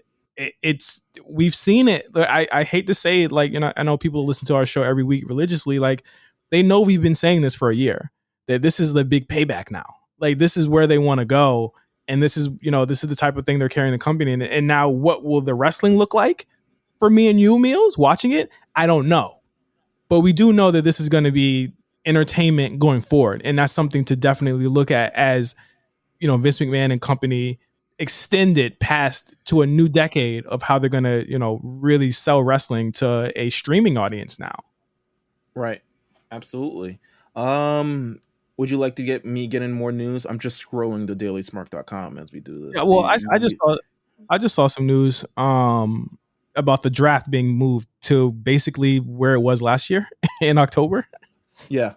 we've seen it. I hate to say it, like, I know people listen to our show every week religiously. Like, they know we've been saying this for a year, that this is the big payback now. Like, this is where they want to go. And this is the type of thing they're carrying the company in. And now what will the wrestling look like for me and you, Meelz, watching it, I don't know. But we do know that this is going to be entertainment going forward. And that's something to definitely look at as, Vince McMahon and company extended past to a new decade of how they're going to, really sell wrestling to a streaming audience now. Right. Absolutely. Would you like to get in more news? I'm just scrolling the dailysmark.com as we do this. Yeah, well, I just saw some news about the draft being moved to basically where it was last year in October. Yeah.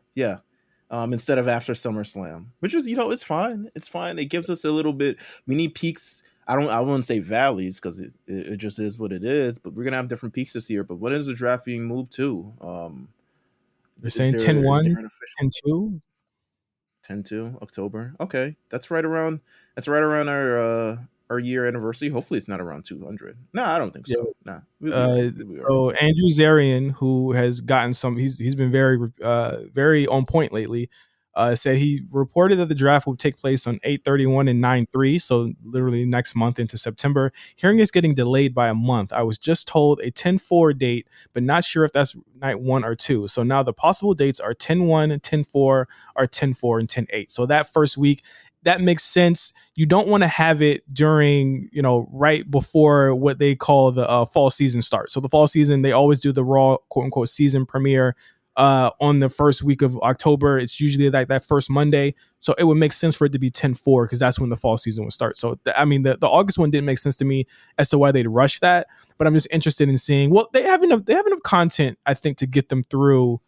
Instead of after SummerSlam, which is, it's fine. It's fine. It gives us a little bit. We need peaks. I wouldn't say valleys because it just is what it is. But we're gonna have different peaks this year. But when is the draft being moved to? They're saying 10-1, 10-2. 10-2 October. Okay, that's right around our year anniversary. Hopefully, it's not around 200. No, I don't think so. Yeah. Nah. So Andrew Zarian, who has gotten he's been very very on point lately. Said he reported that the draft will take place on 8/31 and 9/3, so literally next month into September. Hearing it's getting delayed by a month. I was just told a 10/4 date, but not sure if that's night 1 or 2. So now the possible dates are 10/1 and 10/4, or 10/4 and 10/8. So that first week, that makes sense. You don't want to have it during, right before what they call the fall season starts. So the fall season, they always do the Raw quote unquote season premiere on the first week of October. It's usually like that first Monday. So it would make sense for it to be 10/4 because that's when the fall season would start. So, the August one didn't make sense to me as to why they'd rush that. But I'm just interested in seeing, well, they have enough content, I think, to get them through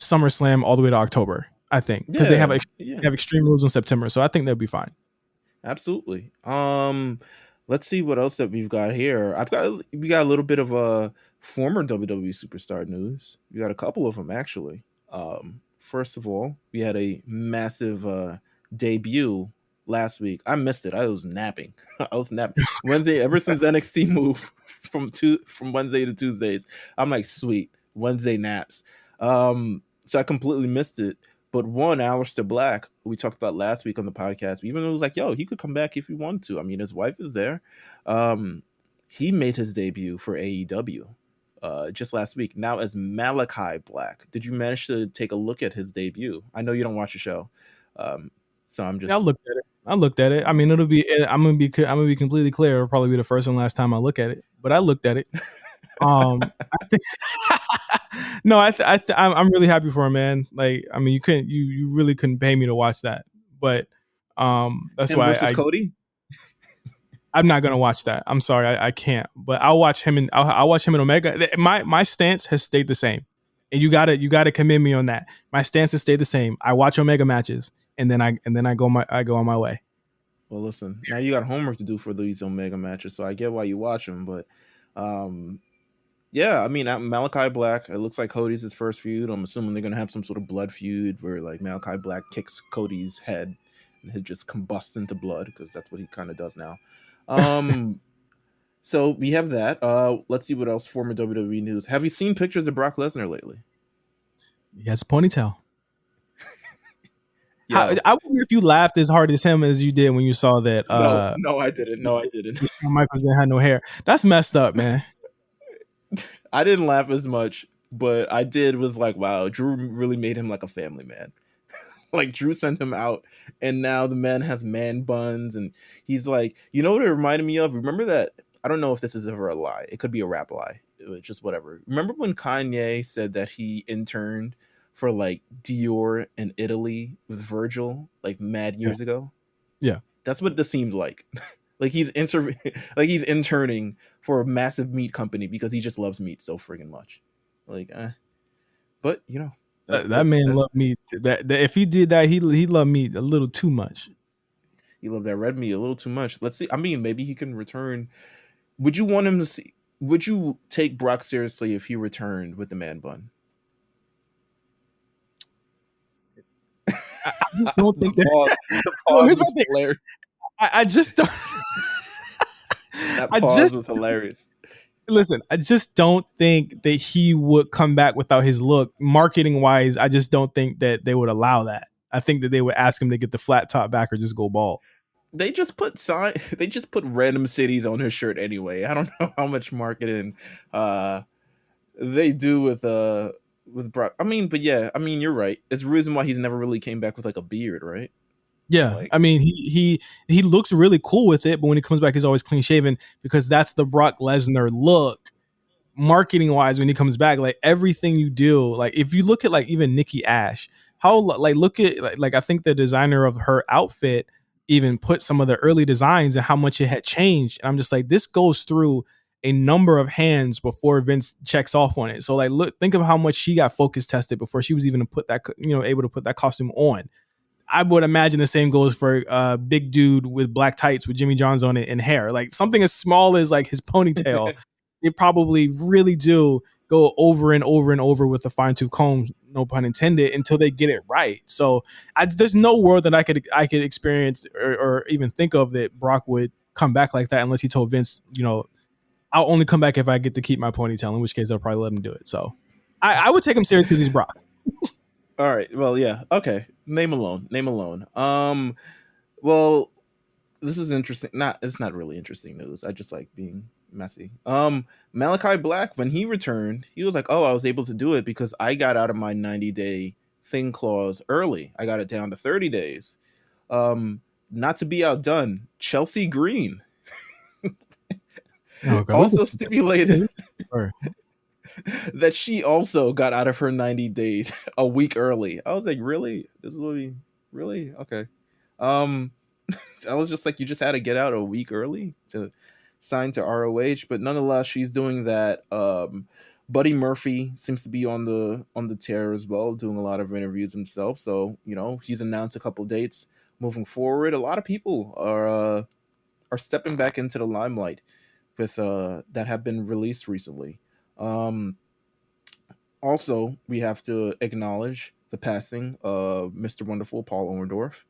SummerSlam all the way to October, I think. Because they have Extreme Rules in September. So I think they'll be fine. Absolutely. Let's see what else that we've got here. We got a little bit of a former WWE superstar news. We got a couple of them actually. First of all, we had a massive debut last week. I missed it. I was napping. Wednesday. Ever since NXT moved from Wednesday to Tuesdays, I'm like, sweet Wednesday naps. So I completely missed it. But one, Aleister Black, who we talked about last week on the podcast, even though it was like, yo, he could come back if he wanted to. I mean, his wife is there. He made his debut for AEW just last week, now as Malachi Black. Did you manage to take a look at his debut? I know you don't watch the show, so I'm just. I looked at it. I mean, I'm gonna be completely clear. It'll probably be the first and last time I look at it, but I looked at it. I think. No, I'm really happy for him, man. Like, I mean, you really couldn't pay me to watch that, but that's him why versus Cody. I'm not gonna watch that. I'm sorry, I can't. But I'll watch him and I'll watch him in Omega. My stance has stayed the same, and you gotta commend me on that. My stance has stayed the same. I watch Omega matches, and then I go on my way. Well, listen, now you got homework to do for these Omega matches, so I get why you watch them, but. Yeah, I mean, Malachi Black, it looks like Cody's his first feud. I'm assuming they're going to have some sort of blood feud where, like, Malachi Black kicks Cody's head and he just combusts into blood because that's what he kind of does now. So we have that. Let's see what else. Former WWE news. Have you seen pictures of Brock Lesnar lately? He has a ponytail. I wonder if you laughed as hard as him as you did when you saw that. No, I didn't. Michaels didn't have no hair. That's messed up, man. I didn't laugh as much, but I was like, wow, Drew really made him like a family man. Like, Drew sent him out, and now the man has man buns, and he's like, you know what it reminded me of? Remember that? I don't know if this is ever a lie. It could be a rap lie. It was just whatever. Remember when Kanye said that he interned for like Dior in Italy with Virgil like mad years ago? Yeah. That's what this seems like. Like he's interning for a massive meat company because he just loves meat so friggin' much. Like, but you know, that man loved meat. That if he did that, he loved meat a little too much. He loved that red meat a little too much. Let's see. I mean, maybe he can return. Would you want him to see? Would you take Brock seriously if he returned with the man bun? I just don't think that. The pause was hilarious. I just don't. That pause was hilarious. Listen, I just don't think that he would come back without his look. Marketing wise, I just don't think that they would allow that. I think that they would ask him to get the flat top back or just go bald. they just put random cities on his shirt anyway. I don't know how much marketing they do with Brock. I mean, but yeah, I mean, you're right. It's the reason why he's never really came back with like a beard, right? Yeah, Like, I mean, he looks really cool with it, but when he comes back, he's always clean shaven because that's the Brock Lesnar look. Marketing wise, when he comes back, like everything you do, like if you look at like even Nikki Ash, how like look at like I think the designer of her outfit even put some of the early designs and how much it had changed. And I'm just like, this goes through a number of hands before Vince checks off on it. So like, look, think of how much she got focus tested before she was even put that, able to put that costume on. I would imagine the same goes for a big dude with black tights with Jimmy John's on it and hair. Like something as small as like his ponytail, they probably really do go over and over and over with a fine tooth comb, no pun intended, until they get it right. So there's no world that I could experience or even think of that Brock would come back like that unless he told Vince, I'll only come back if I get to keep my ponytail, in which case they'll probably let him do it. So I would take him serious because he's Brock. all right. Well, yeah. Okay. Name alone. Well, this is interesting. It's not really interesting news. I just like being messy. Malachi Black, when he returned, he was like, "Oh, I was able to do it because I got out of my 90-day thing clause early. I got it down to 30 days." Not to be outdone, Chelsea Green also stipulated that she also got out of her 90 days a week early. I was like, really? This is what we really? Okay. I was just like, you just had to get out a week early to sign to ROH, but nonetheless, she's doing that. Buddy Murphy seems to be on the tear as well, doing a lot of interviews himself. So, he's announced a couple dates moving forward. A lot of people are stepping back into the limelight with that have been released recently. Also, we have to acknowledge the passing of Mr. Wonderful Paul Orndorff.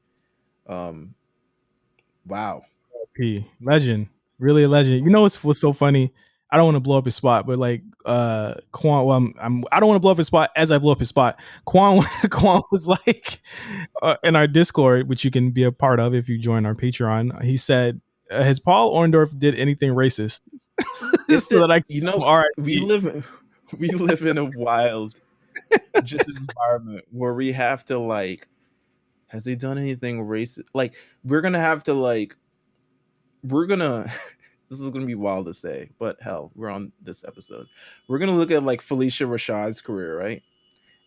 Wow. Legend. Really a legend. You know what's so funny? I don't want to blow up his spot, but like Quan, well, I don't want to blow up his spot as I blow up his spot. Quan was like in our Discord, which you can be a part of if you join our Patreon. He said, "Has Paul Orndorff did anything racist?" So that all right, we live in a wild just environment where we have to like, has he done anything racist? Like, we're gonna have to like, this is gonna be wild to say, but hell, we're on this episode. We're gonna look at like Felicia Rashad's career, right?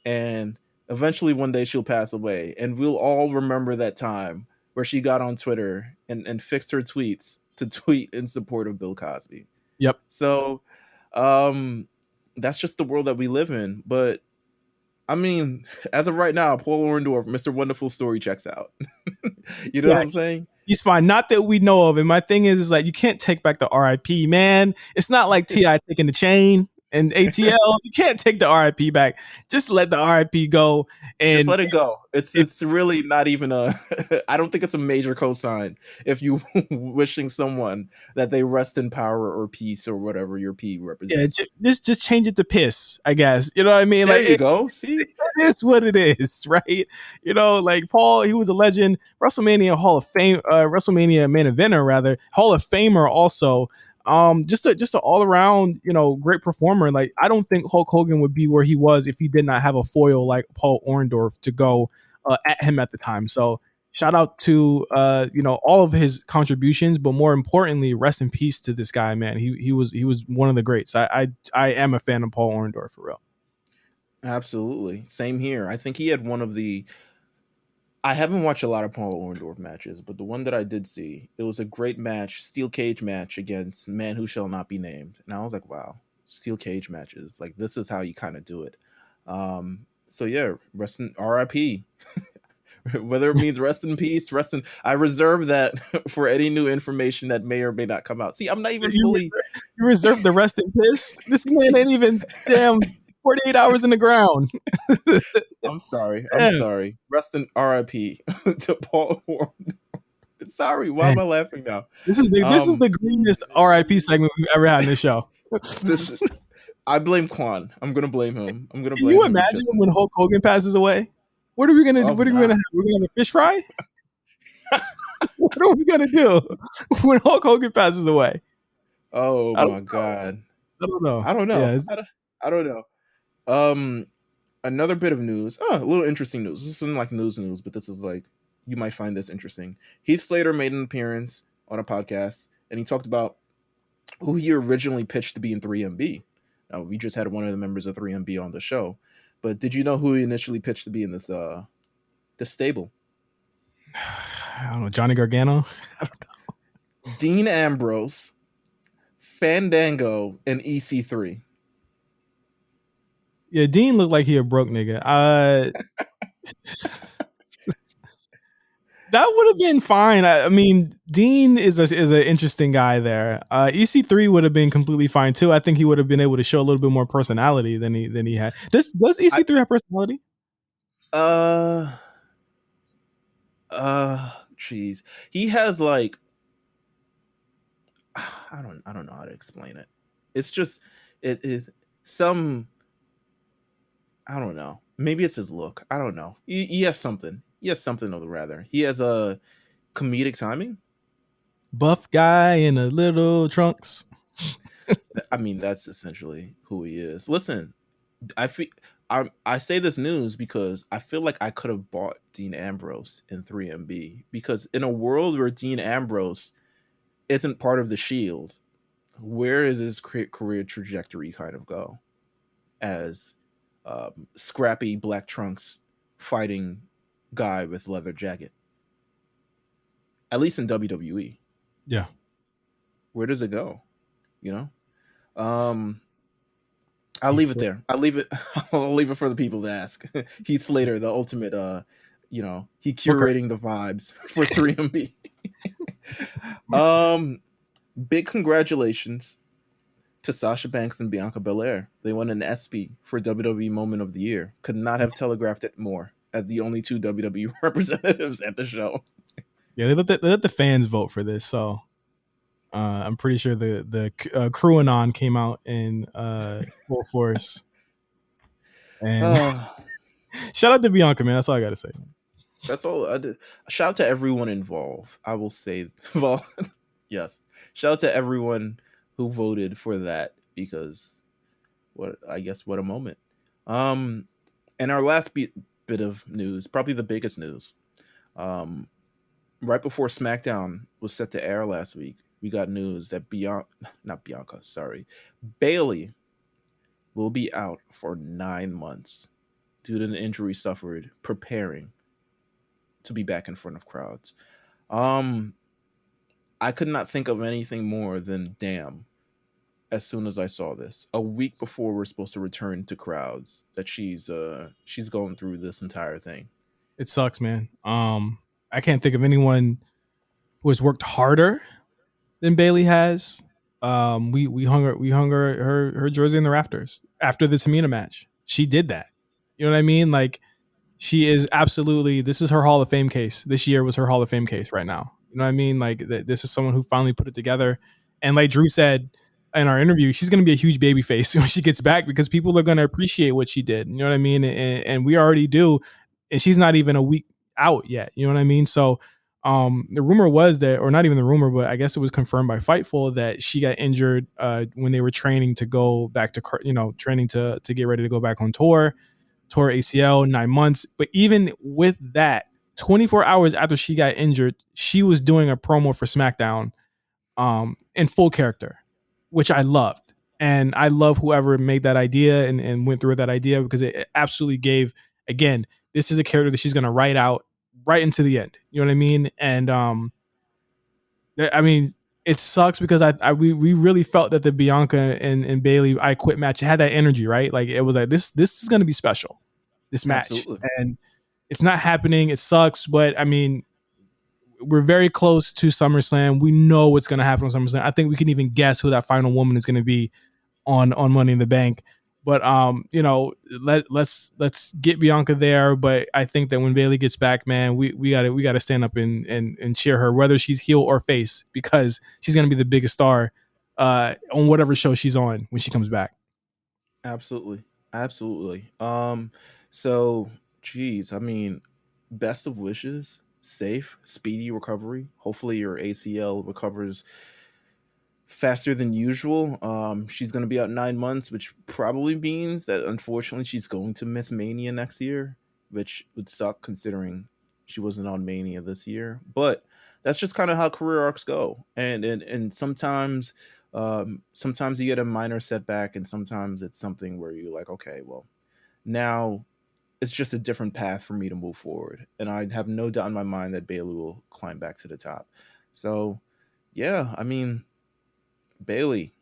And eventually one day she'll pass away, and we'll all remember that time where she got on Twitter and fixed her tweets to tweet in support of Bill Cosby. Yep. So that's just the world that we live in. But I mean, as of right now, Paul Orndorff, Mr. Wonderful story checks out. You know what I'm saying? He's fine. Not that we know of. And my thing is like, you can't take back the RIP, man. It's not like T.I. taking the chain and ATL. You can't take the RIP back. Just let the RIP go. And just let it go. It's really not even I don't think it's a major cosign if you wishing someone that they rest in power or peace or whatever your P represents. Yeah, just change it to piss, I guess. You know what I mean? There you go. See? It is what it is, right? Like Paul, he was a legend. WrestleMania Hall of Fame, WrestleMania main eventer, rather. Hall of Famer also. Just a all around, great performer. Like, I don't think Hulk Hogan would be where he was if he did not have a foil like Paul Orndorff to go at him at the time. So shout out to all of his contributions, but more importantly, rest in peace to this guy, man. He was one of the greats. I am a fan of Paul Orndorff for real. Absolutely, same here. I think he had one of the. I haven't watched a lot of Paul Orndorff matches, but the one that I did see, it was a great match, steel cage match against Man Who Shall Not Be Named. And I was like, wow, steel cage matches. Like, this is how you kind of do it. So yeah, rest in RIP. Whether it means rest in peace, I reserve that for any new information that may or may not come out. See, I'm not even fully. You reserve the rest in piss? This man ain't even damn 48 hours in the ground. I'm sorry. Rest in RIP to Paul Orndorff. Sorry, why am I laughing now? This is the greenest RIP segment we've ever had in this show. I blame Quan. I'm gonna blame him. Can you imagine when Hulk Hogan passes away? What are we gonna do? What are we gonna have? We're gonna have a fish fry? What are we gonna do when Hulk Hogan passes away? Oh I my god. I don't know. I don't know. Yeah, I don't know. Another bit of news. Oh, a little interesting news. This isn't like news, but this is like, you might find this interesting. Heath Slater made an appearance on a podcast, and he talked about who he originally pitched to be in 3MB. Now, we just had one of the members of 3MB on the show, but did you know who he initially pitched to be in this stable? I don't know. Johnny Gargano. Dean Ambrose, Fandango, and EC3. Yeah, Dean looked like he a broke nigga. That would have been fine. I mean, Dean is an interesting guy there. EC3 would have been completely fine too. I think he would have been able to show a little bit more personality than he had. Does EC3 have personality? Jeez, he has like, I don't know how to explain it. It's just it is some. I don't know. Maybe it's his look. I don't know. He has something. He has something of the rather. He has a comedic timing. Buff guy in a little trunks. I mean, that's essentially who he is. Listen, I say this news because I feel like I could have bought Dean Ambrose in 3MB, because in a world where Dean Ambrose isn't part of the Shield, where is his career trajectory kind of go as scrappy black trunks fighting guy with leather jacket? At least in WWE. Yeah. Where does it go? You know? I'll leave it there. I'll leave it for the people to ask. Heath Slater, the ultimate he curating the vibes for 3MB. Big congratulations to Sasha Banks and Bianca Belair. They won an ESPY for WWE Moment of the Year. Could not have telegraphed it more, as the only two WWE representatives at the show. Yeah, they let the fans vote for this, so I'm pretty sure the Crew-anon came out in full force. And shout out to Bianca, man. That's all I gotta say. That's all. Shout out to everyone involved. I will say, well, yes. Shout out to everyone who voted for that, because what a moment. And our last bit of news, probably the biggest news. Right before SmackDown was set to air last week, we got news that Bayley will be out for 9 months due to an injury suffered preparing to be back in front of crowds. I could not think of anything more than damn as soon as I saw this. A week before we're supposed to return to crowds, that she's going through this entire thing. It sucks, man. I can't think of anyone who has worked harder than Bayley has. We hung her jersey in the rafters after the Tamina match. She did that. You know what I mean? Like, she is absolutely, this is her Hall of Fame case. This year was her Hall of Fame case right now. You know what I mean? Like, this is someone who finally put it together. And like Drew said in our interview, she's going to be a huge baby face when she gets back, because people are going to appreciate what she did. You know what I mean? And we already do. And she's not even a week out yet. You know what I mean? So the rumor was that, or not even the rumor, but I guess it was confirmed by Fightful that she got injured when they were training to go back to, training to get ready to go back on tour ACL, 9 months. But even with that, 24 hours after she got injured, she was doing a promo for SmackDown in full character, which I loved. And I love whoever made that idea and went through that idea, because it absolutely gave, again, this is a character that she's going to write out right into the end. You know what I mean? And I mean, it sucks because we really felt that the Bianca and Bayley I Quit match had that energy, right? Like, it was like, this is going to be special, this match. Absolutely. And it's not happening. It sucks, but I mean, we're very close to SummerSlam. We know what's going to happen on SummerSlam. I think we can even guess who that final woman is going to be on Money in the Bank. But let's get Bianca there. But I think that when Bayley gets back, man, we gotta stand up and cheer her, whether she's heel or face, because she's gonna be the biggest star on whatever show she's on when she comes back. Absolutely. So geez, I mean, best of wishes safe, speedy recovery. Hopefully your ACL recovers faster than usual. She's going to be out 9 months, which probably means that unfortunately she's going to miss Mania next year, which would suck considering she wasn't on Mania this year. But that's just kind of how career arcs go, and sometimes sometimes you get a minor setback, and sometimes it's something where you're like, okay, well, now it's just a different path for me to move forward, and I have no doubt in my mind that Bayley will climb back to the top. So, yeah, I mean, Bayley,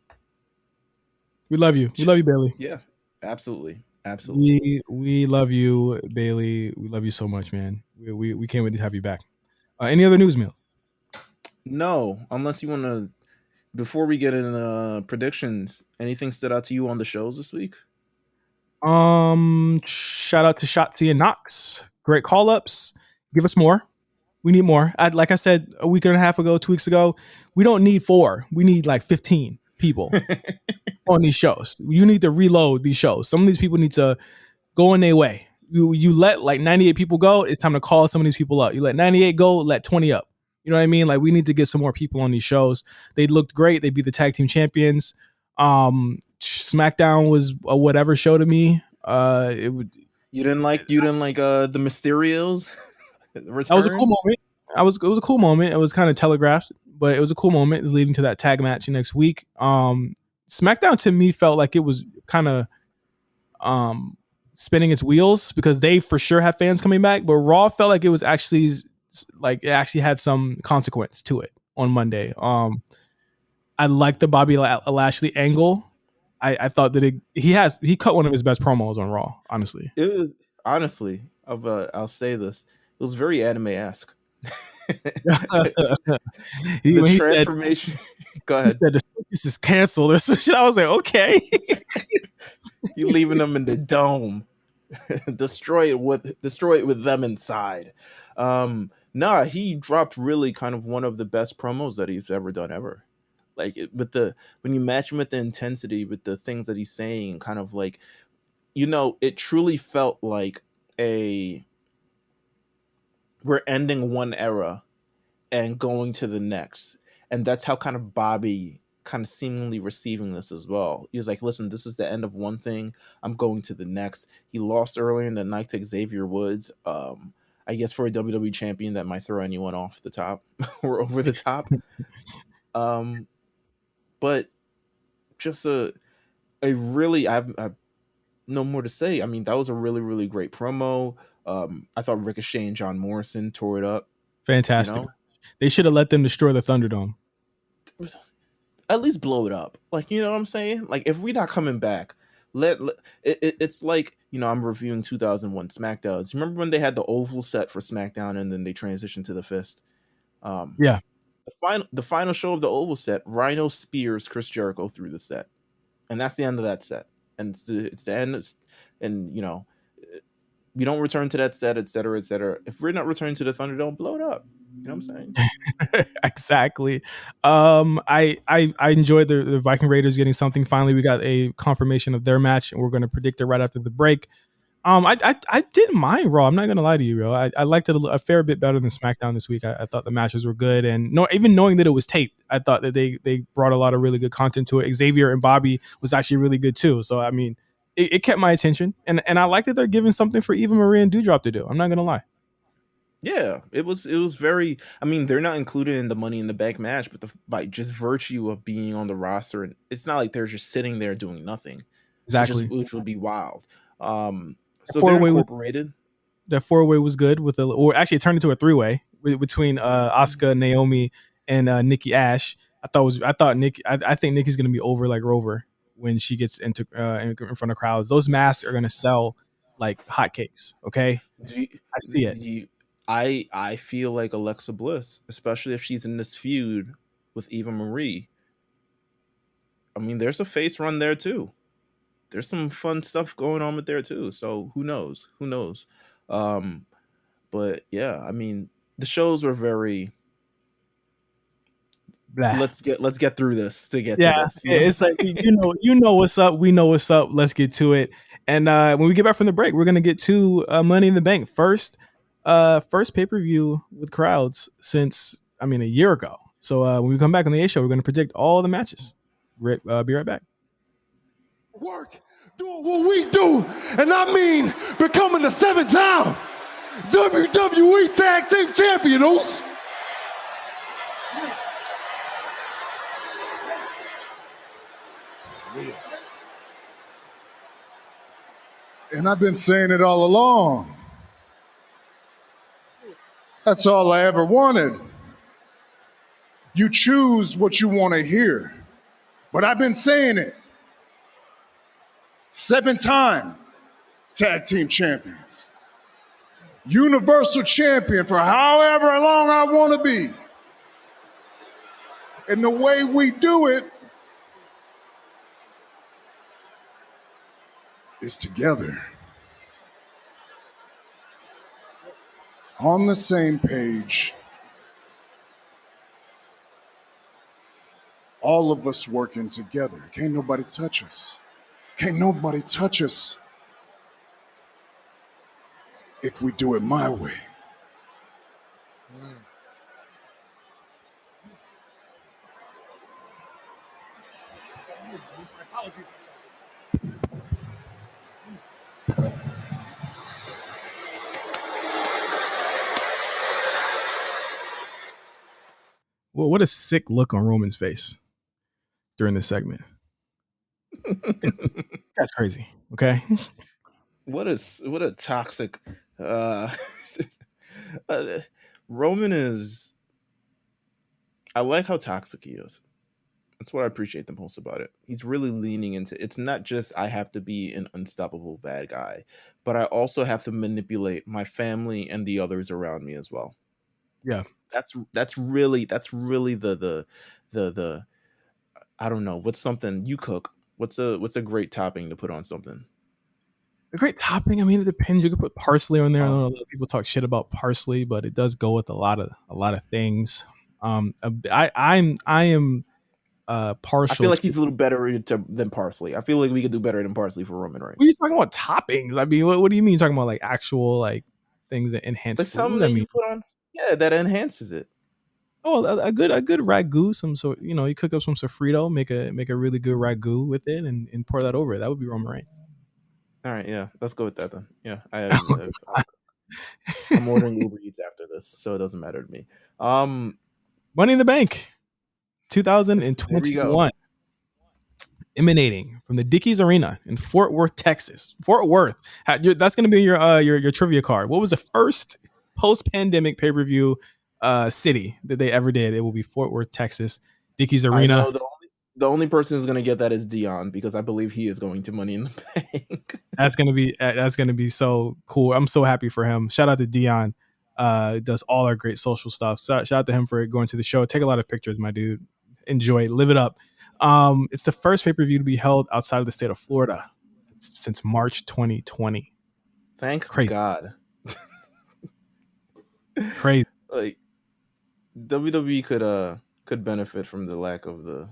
We love you. We love you, Bayley. yeah, absolutely. We love you, Bayley. We love you so much, man. We can't wait to have you back. Any other news, Meelz? No, unless you want to. Before we get into predictions, anything stood out to you on the shows this week? Shout out to Shotzi and Knox. Great call ups. Give us more. We need more. Like I said a week and a half ago, 2 weeks ago, we don't need 4. We need like 15 people on these shows. You need to reload these shows. Some of these people need to go in their way. You let like 98 people go, it's time to call some of these people up. You let 98 go, let 20 up. You know what I mean? Like, we need to get some more people on these shows. They looked great. They beat the tag team champions. SmackDown was a whatever show to me. You didn't like the Mysterios? That was a cool moment. It was a cool moment. It was kind of telegraphed, but it was a cool moment. It's leading to that tag match next week. SmackDown to me felt like it was kind of spinning its wheels because they for sure have fans coming back, but Raw felt like it was actually like it actually had some consequence to it on Monday. I liked the Bobby Lashley angle. I thought that he cut one of his best promos on Raw. Honestly, It was honestly, I'll say this. It was very anime-esque. The transformation. Go ahead. He said the circus is canceled or some shit. I was like, okay. You leaving them in the dome. Destroy it with them inside. Nah, he dropped really kind of one of the best promos that he's ever done ever. Like when you match him with the intensity, with the things that he's saying, kind of like, it truly felt like we're ending one era and going to the next. And that's how kind of Bobby kind of seemingly receiving this as well. He was like, listen, this is the end of one thing. I'm going to the next. He lost earlier in the night to Xavier Woods. I guess for a WWE champion that might throw anyone off the top or over the top. But just I have no more to say. I mean, that was a really, really great promo. I thought Ricochet and John Morrison tore it up. Fantastic. They should have let them destroy the Thunderdome. At least blow it up. Like, you know what I'm saying? Like, if we're not coming back, it's like, I'm reviewing 2001 SmackDowns. Remember when they had the oval set for SmackDown and then they transitioned to the fist? Yeah. The final show of the oval set, Rhino spears Chris Jericho through the set. And that's the end of that set. And it's the end. And, we don't return to that set, et cetera, et cetera. If we're not returning to the Thunderdome, blow it up. You know what I'm saying? Exactly. I enjoyed the Viking Raiders getting something. Finally, we got a confirmation of their match, and we're going to predict it right after the break. I didn't mind Raw. I'm not going to lie to you, bro. I liked it a fair bit better than SmackDown this week. I thought the matches were good, and even knowing that it was taped, I thought that they brought a lot of really good content to it. Xavier and Bobby was actually really good too. So I mean, it kept my attention, and I like that they're giving something for Eva Marie and Doudrop to do. I'm not going to lie. Yeah, it was very. I mean, they're not included in the Money in the Bank match, but by just virtue of being on the roster, and it's not like they're just sitting there doing nothing. Exactly, which would be wild. So they're incorporated. The 4-way was good or actually it turned into a 3-way between Asuka, Naomi, and Nikki Ash. I think Nikki's gonna be over like Rover when she gets in front of crowds. Those masks are gonna sell like hotcakes. Okay, I see it. I feel like Alexa Bliss, especially if she's in this feud with Eva Marie. I mean, there's a face run there too. There's some fun stuff going on with there too. So who knows? But yeah, I mean, the shows were very. Blah. Let's get through this to get to this. It's like you know what's up. We know what's up. Let's get to it. And when we get back from the break, we're gonna get to Money in the Bank first. first pay-per-view with crowds since a year ago. So when we come back on the A show, we're going to predict all the matches. Be right back. Work, doing what we do, and I mean becoming the 7-time WWE Tag Team Champions. And I've been saying it all along. That's all I ever wanted. You choose what you want to hear. But I've been saying it. 7-time tag team champions. Universal champion for however long I want to be. And the way we do it is together. On the same page. All of us working together. Can't nobody touch us. Can't nobody touch us if we do it my way. Well, what a sick look on Roman's face during this segment. That's crazy. Okay. What a toxic Roman is. I like how toxic he is. That's what I appreciate the most about it. He's really leaning into it's not just I have to be an unstoppable bad guy, but I also have to manipulate my family and the others around me as well. Yeah. That's really the I don't know, what's something you cook? What's a great topping to put on something? A great topping. It depends. You could put parsley on there. I know a lot of people talk shit about parsley, but it does go with a lot of things. I am partial. I feel like he's a little better than parsley. I feel like we could do better than parsley for Roman Reigns. What are you talking about toppings? What do you mean? You're talking about like actual like things that enhance like something that you put on? Yeah, that enhances it. Oh, a good ragu. Some sort, you cook up some sofrito, make a really good ragu with it, and pour that over it. That would be Roman Reigns. All right, yeah, let's go with that then. Yeah, I'm ordering Uber Eats after this, so it doesn't matter to me. Money in the Bank, 2021, emanating from the Dickies Arena in Fort Worth, Texas. Fort Worth. That's going to be your trivia card. What was the first post-pandemic pay-per-view city that they ever did? It will be Fort Worth, Texas. Dickies Arena. I know, the only person who's going to get that is Dion, because I believe he is going to Money in the Bank. That's gonna be so cool. I'm so happy for him. Shout out to Dion. Does all our great social stuff. Shout out to him for going to the show. Take a lot of pictures, my dude. Enjoy it. Live it up. It's the first pay-per-view to be held outside of the state of Florida since March 2020. Thank God. Crazy. Like WWE could benefit from the lack of the.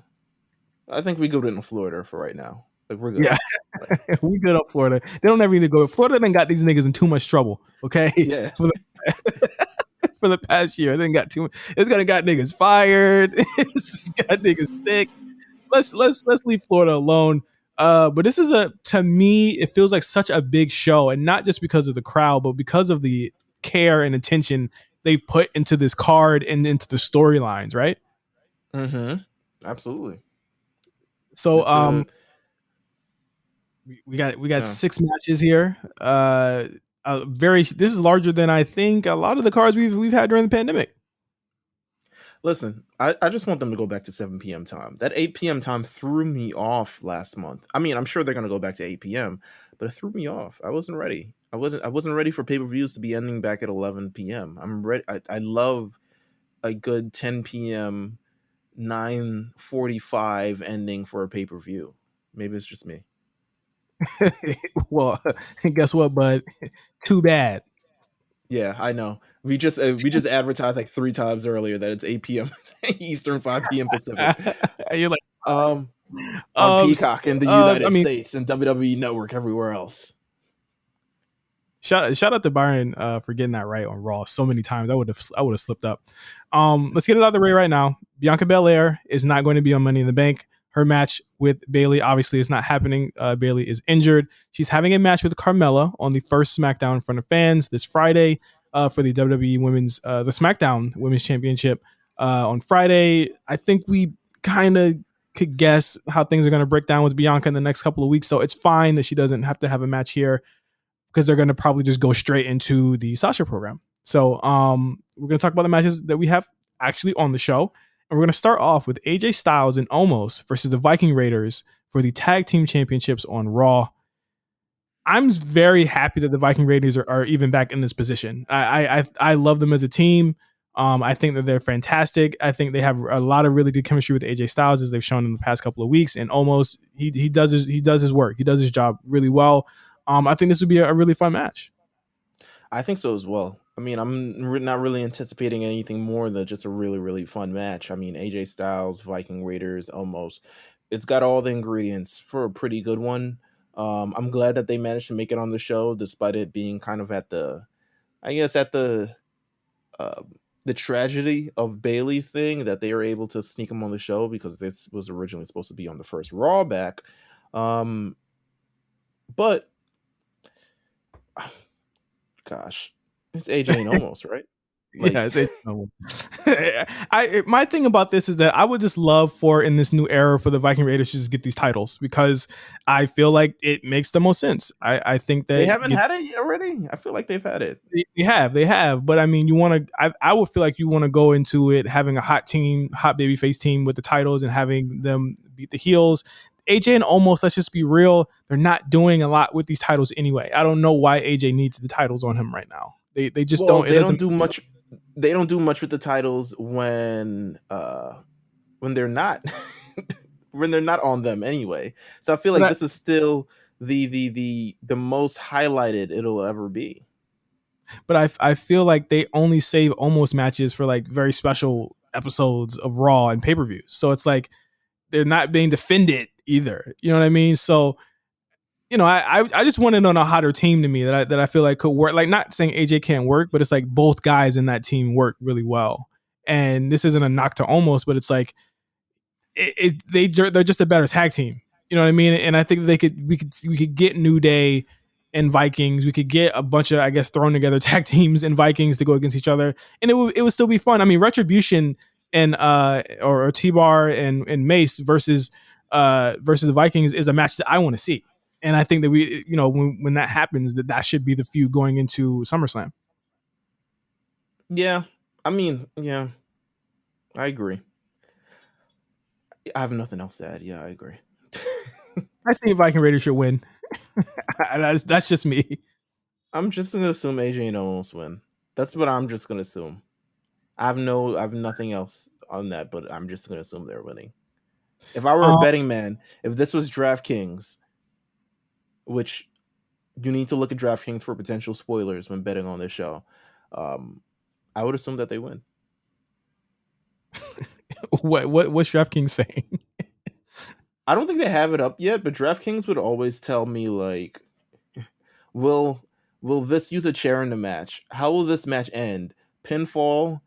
I think we go to Florida for right now. Like we're good. Yeah, we good up Florida. They don't ever need to go. Florida done got these niggas in too much trouble. Okay. Yeah. For the past year, they got too much. It's gonna got niggas fired. It's got niggas sick. Let's leave Florida alone. But this is to me, it feels like such a big show, and not just because of the crowd, but because of the care and attention they put into this card and into the storylines, right? Mm-hmm. Absolutely. So we got 6 matches here. This is larger than I think a lot of the cards we've had during the pandemic. Listen, I just want them to go back to 7 p.m. time. That 8 p.m. time threw me off last month. I'm sure they're gonna go back to 8 p.m., but it threw me off. I wasn't ready. I wasn't ready for pay-per-views to be ending back at 11 p.m. I'm ready. I love a good 10 p.m. 9:45 ending for a pay-per-view. Maybe it's just me. Well, guess what, bud? Too bad. Yeah, I know. We just advertised like 3 times earlier that it's 8 p.m. Eastern, 5 p.m. Pacific. You're like, on Peacock in the United States and WWE Network everywhere else. Shout out to Byron for getting that right on Raw so many times. I would have slipped up. Let's get it out of the way right now. Bianca Belair is not going to be on Money in the Bank. Her match with Bayley obviously is not happening. Bayley is injured. She's having a match with Carmella on the first SmackDown in front of fans this Friday for the WWE Women's the SmackDown Women's Championship on Friday. I think we kind of could guess how things are going to break down with Bianca in the next couple of weeks, so it's fine that she doesn't have to have a match here because they're going to probably just go straight into the Sasha program. So we're going to talk about the matches that we have actually on the show. And we're going to start off with AJ Styles and Omos versus the Viking Raiders for the Tag Team Championships on Raw. I'm very happy that the Viking Raiders are even back in this position. I love them as a team. I think that they're fantastic. I think they have a lot of really good chemistry with AJ Styles, as they've shown in the past couple of weeks. And Omos, he does his work. He does his job really well. I think this would be a really fun match. I think so as well. I mean, I'm not really anticipating anything more than just a really, really fun match. I mean, AJ Styles, Viking Raiders, almost. It's got all the ingredients for a pretty good one. I'm glad that they managed to make it on the show, despite it being kind of at the tragedy of Bayley's thing, that they were able to sneak him on the show because this was originally supposed to be on the first Raw back. But gosh, it's AJ and Omos, right? Yeah, it's AJ. My thing about this is that I would just love for in this new era for the Viking Raiders to just get these titles because I feel like it makes the most sense. I think that they haven't had it already. I feel like they've had it. They have. But I mean, I would feel like you want to go into it having a hot babyface team with the titles and having them beat the heels. AJ and Omos, let's just be real, they're not doing a lot with these titles anyway. I don't know why AJ needs the titles on him right now. They just don't. They don't do much. They don't do much with the titles when they're not when they're not on them anyway. So I feel like this is still the most highlighted it'll ever be. But I feel like they only save Omos matches for like very special episodes of Raw and pay-per-views. So it's like they're not being defended either. You know what I mean? So, you know, I just want it on a hotter team to me that I feel like could work. Like, not saying AJ can't work, but it's like both guys in that team work really well. And this isn't a knock to Omos, but it's like they're just a better tag team. You know what I mean? And I think we could get New Day and Vikings. We could get a bunch of, I guess, thrown together tag teams and Vikings to go against each other, and it would still be fun. I mean, Retribution and or T-Bar and Mace versus the Vikings is a match that I want to see. And I think that we, you know, when that happens, that should be the feud going into SummerSlam. Yeah. I mean, yeah, I agree. I have nothing else to add. Yeah, I agree. I think Viking Raiders should win. That's just me. I'm just going to assume AJ and Omos win. That's what I'm just going to assume. I have nothing else on that, but I'm just going to assume they're winning. If I were a betting man, if this was DraftKings, which you need to look at DraftKings for potential spoilers when betting on this show, I would assume that they win. What's DraftKings saying? I don't think they have it up yet, but DraftKings would always tell me, like, will this use a chair in the match? How will this match end? Pinfall,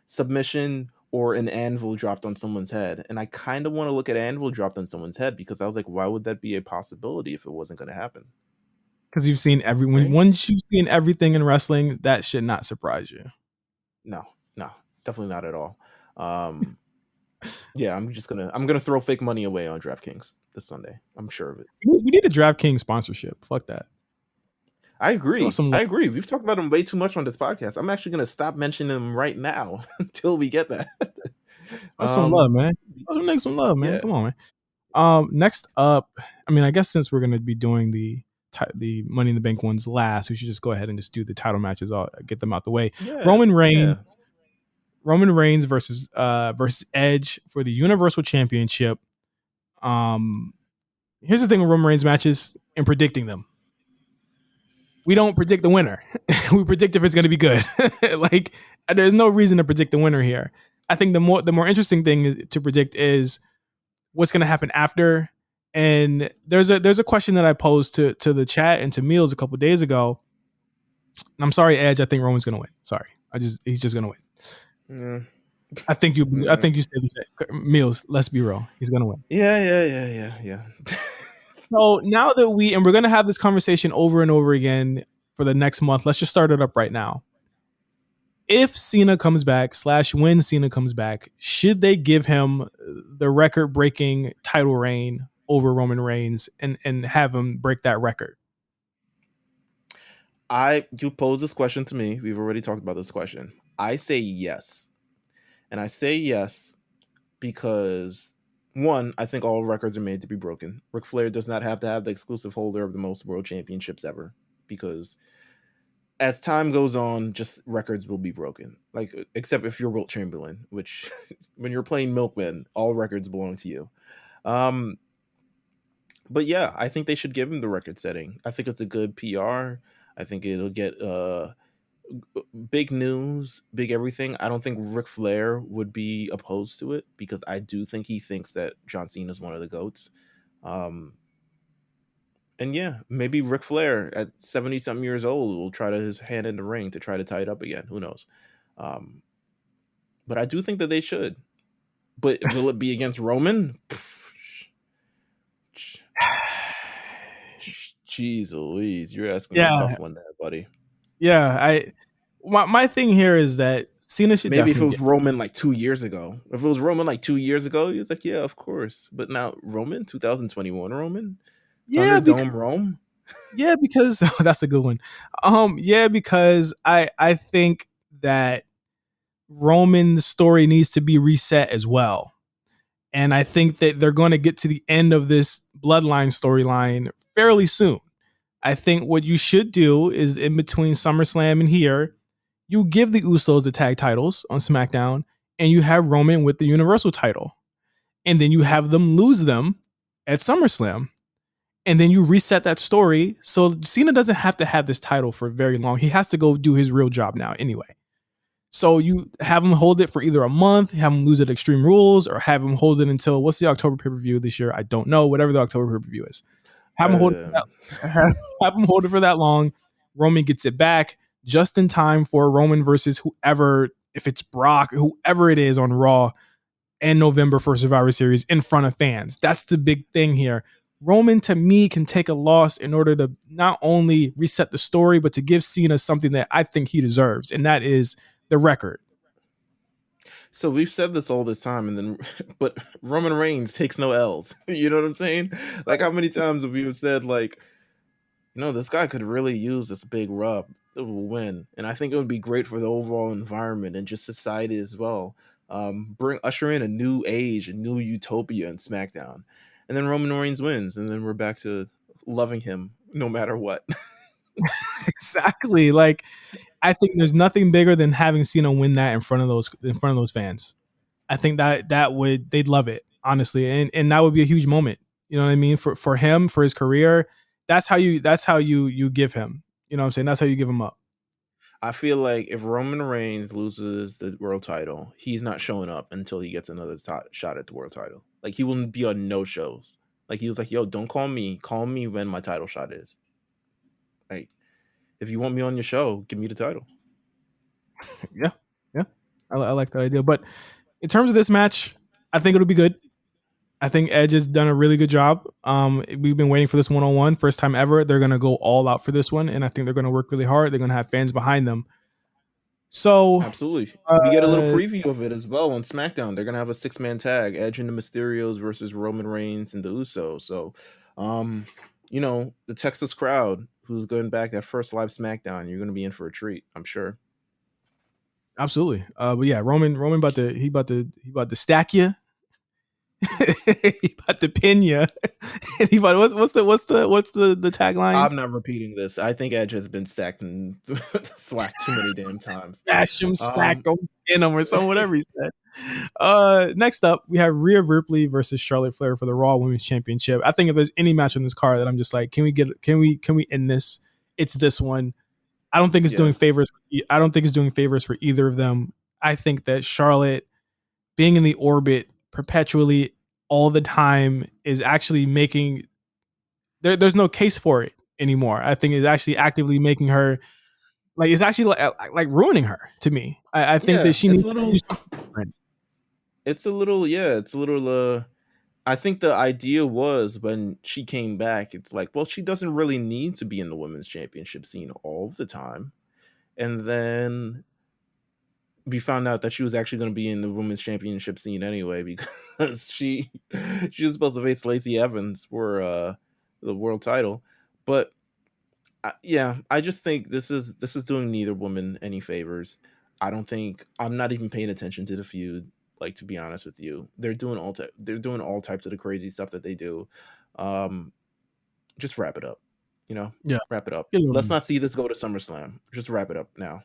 submission, or an anvil dropped on someone's head? And I kind of want to look at anvil dropped on someone's head because I was like, why would that be a possibility if it wasn't going to happen? Because you've seen once you've seen everything in wrestling, that should not surprise you. No, definitely not at all. Yeah, I'm gonna throw fake money away on DraftKings this Sunday. I'm sure of it. We need a DraftKings sponsorship. Fuck that. I agree. We've talked about them way too much on this podcast. I'm actually gonna stop mentioning them right now until we get that. Some love, man. Make some love, man. Yeah. Come on, man. Next up, I mean, I guess since we're gonna be doing the Money in the Bank ones last, we should just go ahead and just do the title matches. I'll get them out the way. Yeah, Roman Reigns versus Edge for the Universal Championship. Here's the thing with Roman Reigns matches and predicting them. We don't predict the winner. We predict if it's going to be good. Like, there's no reason to predict the winner here. I think the more interesting thing to predict is what's going to happen after. And there's a question that I posed to the chat and to Meelz a couple days ago. I'm sorry, Edge. I think Roman's gonna win. Sorry, he's just gonna win. I think you say the same. Meelz, let's be real. He's gonna win. Yeah. So now that we're gonna have this conversation over and over again for the next month. Let's just start it up right now. If Cena comes back / when Cena comes back, should they give him the record-breaking title reign over Roman Reigns and have him break that record? You pose this question to me. We've already talked about this question. I say yes. And I say yes because, one, I think all records are made to be broken. Ric Flair does not have to have the exclusive holder of the most world championships ever, because as time goes on, just records will be broken. Like, except if you're Wilt Chamberlain, which when you're playing Milkman, all records belong to you. But yeah, I think they should give him the record setting. I think it's a good PR. I think it'll get big news, big everything. I don't think Ric Flair would be opposed to it, because I do think he thinks that John Cena is one of the GOATs. And yeah, maybe Ric Flair at 70-something years old will try to his hand in the ring to try to tie it up again. Who knows? But I do think that they should. But will it be against Roman? Jeez Louise, you're asking a tough one there, buddy. Yeah, my thing here is that Cena should maybe if it was Roman like 2 years ago. If it was Roman like 2 years ago, he was like, yeah, of course. But now Roman, 2021 Roman, Thunderdome Rome. Yeah, because that's a good one. Yeah, because I think that Roman's story needs to be reset as well. And I think that they're going to get to the end of this bloodline storyline fairly soon. I think what you should do is, in between SummerSlam and here, you give the Usos the tag titles on SmackDown, and you have Roman with the Universal title. And then you have them lose them at SummerSlam. And then you reset that story. So Cena doesn't have to have this title for very long. He has to go do his real job now anyway. So you have him hold it for either a month, have him lose at Extreme Rules, or have him hold it until, what's the October pay-per-view this year? I don't know. Whatever the October pay-per-view is. Have him hold it for that long. Roman gets it back just in time for Roman versus whoever, if it's Brock, whoever it is on Raw in November for Survivor Series in front of fans. That's the big thing here. Roman, to me, can take a loss in order to not only reset the story, but to give Cena something that I think he deserves, and that is the record. So we've said this all this time, but Roman Reigns takes no L's. You know what I'm saying? Like, how many times have we said, like, this guy could really use this big rub that will win, and I think it would be great for the overall environment and just society as well. Usher in a new age, a new utopia in SmackDown, and then Roman Reigns wins, and then we're back to loving him no matter what. Exactly. Like, I think there's nothing bigger than having Cena win that in front of those fans. I think they'd love it, honestly, and that would be a huge moment. You know what I mean? For him, for his career, that's how you give him. You know what I'm saying? That's how you give him up. I feel like if Roman Reigns loses the world title, he's not showing up until he gets another shot at the world title. Like, he will be on no shows. Like, he was like, yo, don't call me. Call me when my title shot is. Like, if you want me on your show, give me the title. Yeah. I like that idea. But in terms of this match, I think it'll be good. I think Edge has done a really good job. We've been waiting for this one-on-one. First time ever. They're going to go all out for this one, and I think they're going to work really hard. They're going to have fans behind them. So absolutely. We get a little preview of it as well on SmackDown. They're going to have a 6-man tag, Edge and the Mysterios versus Roman Reigns and the Usos. So, the Texas crowd who's going back that first live SmackDown, you're going to be in for a treat, I'm sure. Absolutely. But yeah, Roman about to stack you. He about to pin you. What's the tagline? I'm not repeating this. I think Edge has been stacked and thwacked too many damn times. Stash him, stack him, pin him, or something, whatever he said. Next up, we have Rhea Ripley versus Charlotte Flair for the Raw Women's Championship. I think if there's any match on this card that I'm just like, can we end this? It's this one. I don't think it's doing favors. I don't think it's doing favors for either of them. I think that Charlotte being in the orbit perpetually all the time is actually making there's no case for it anymore. I think it's actually actively making her Like it's actually like ruining her to me. I think that she needs to do something different. It's a little. I think the idea was when she came back, it's like, well, she doesn't really need to be in the women's championship scene all the time. And then we found out that she was actually going to be in the women's championship scene anyway, because she was supposed to face Lacey Evans for the world title. But I just think this is doing neither woman any favors. I'm not even paying attention to the feud. Like, to be honest with you, they're doing all types of the crazy stuff that they do. Just wrap it up, Yeah, wrap it up. Let's not see this go to SummerSlam. Just wrap it up now.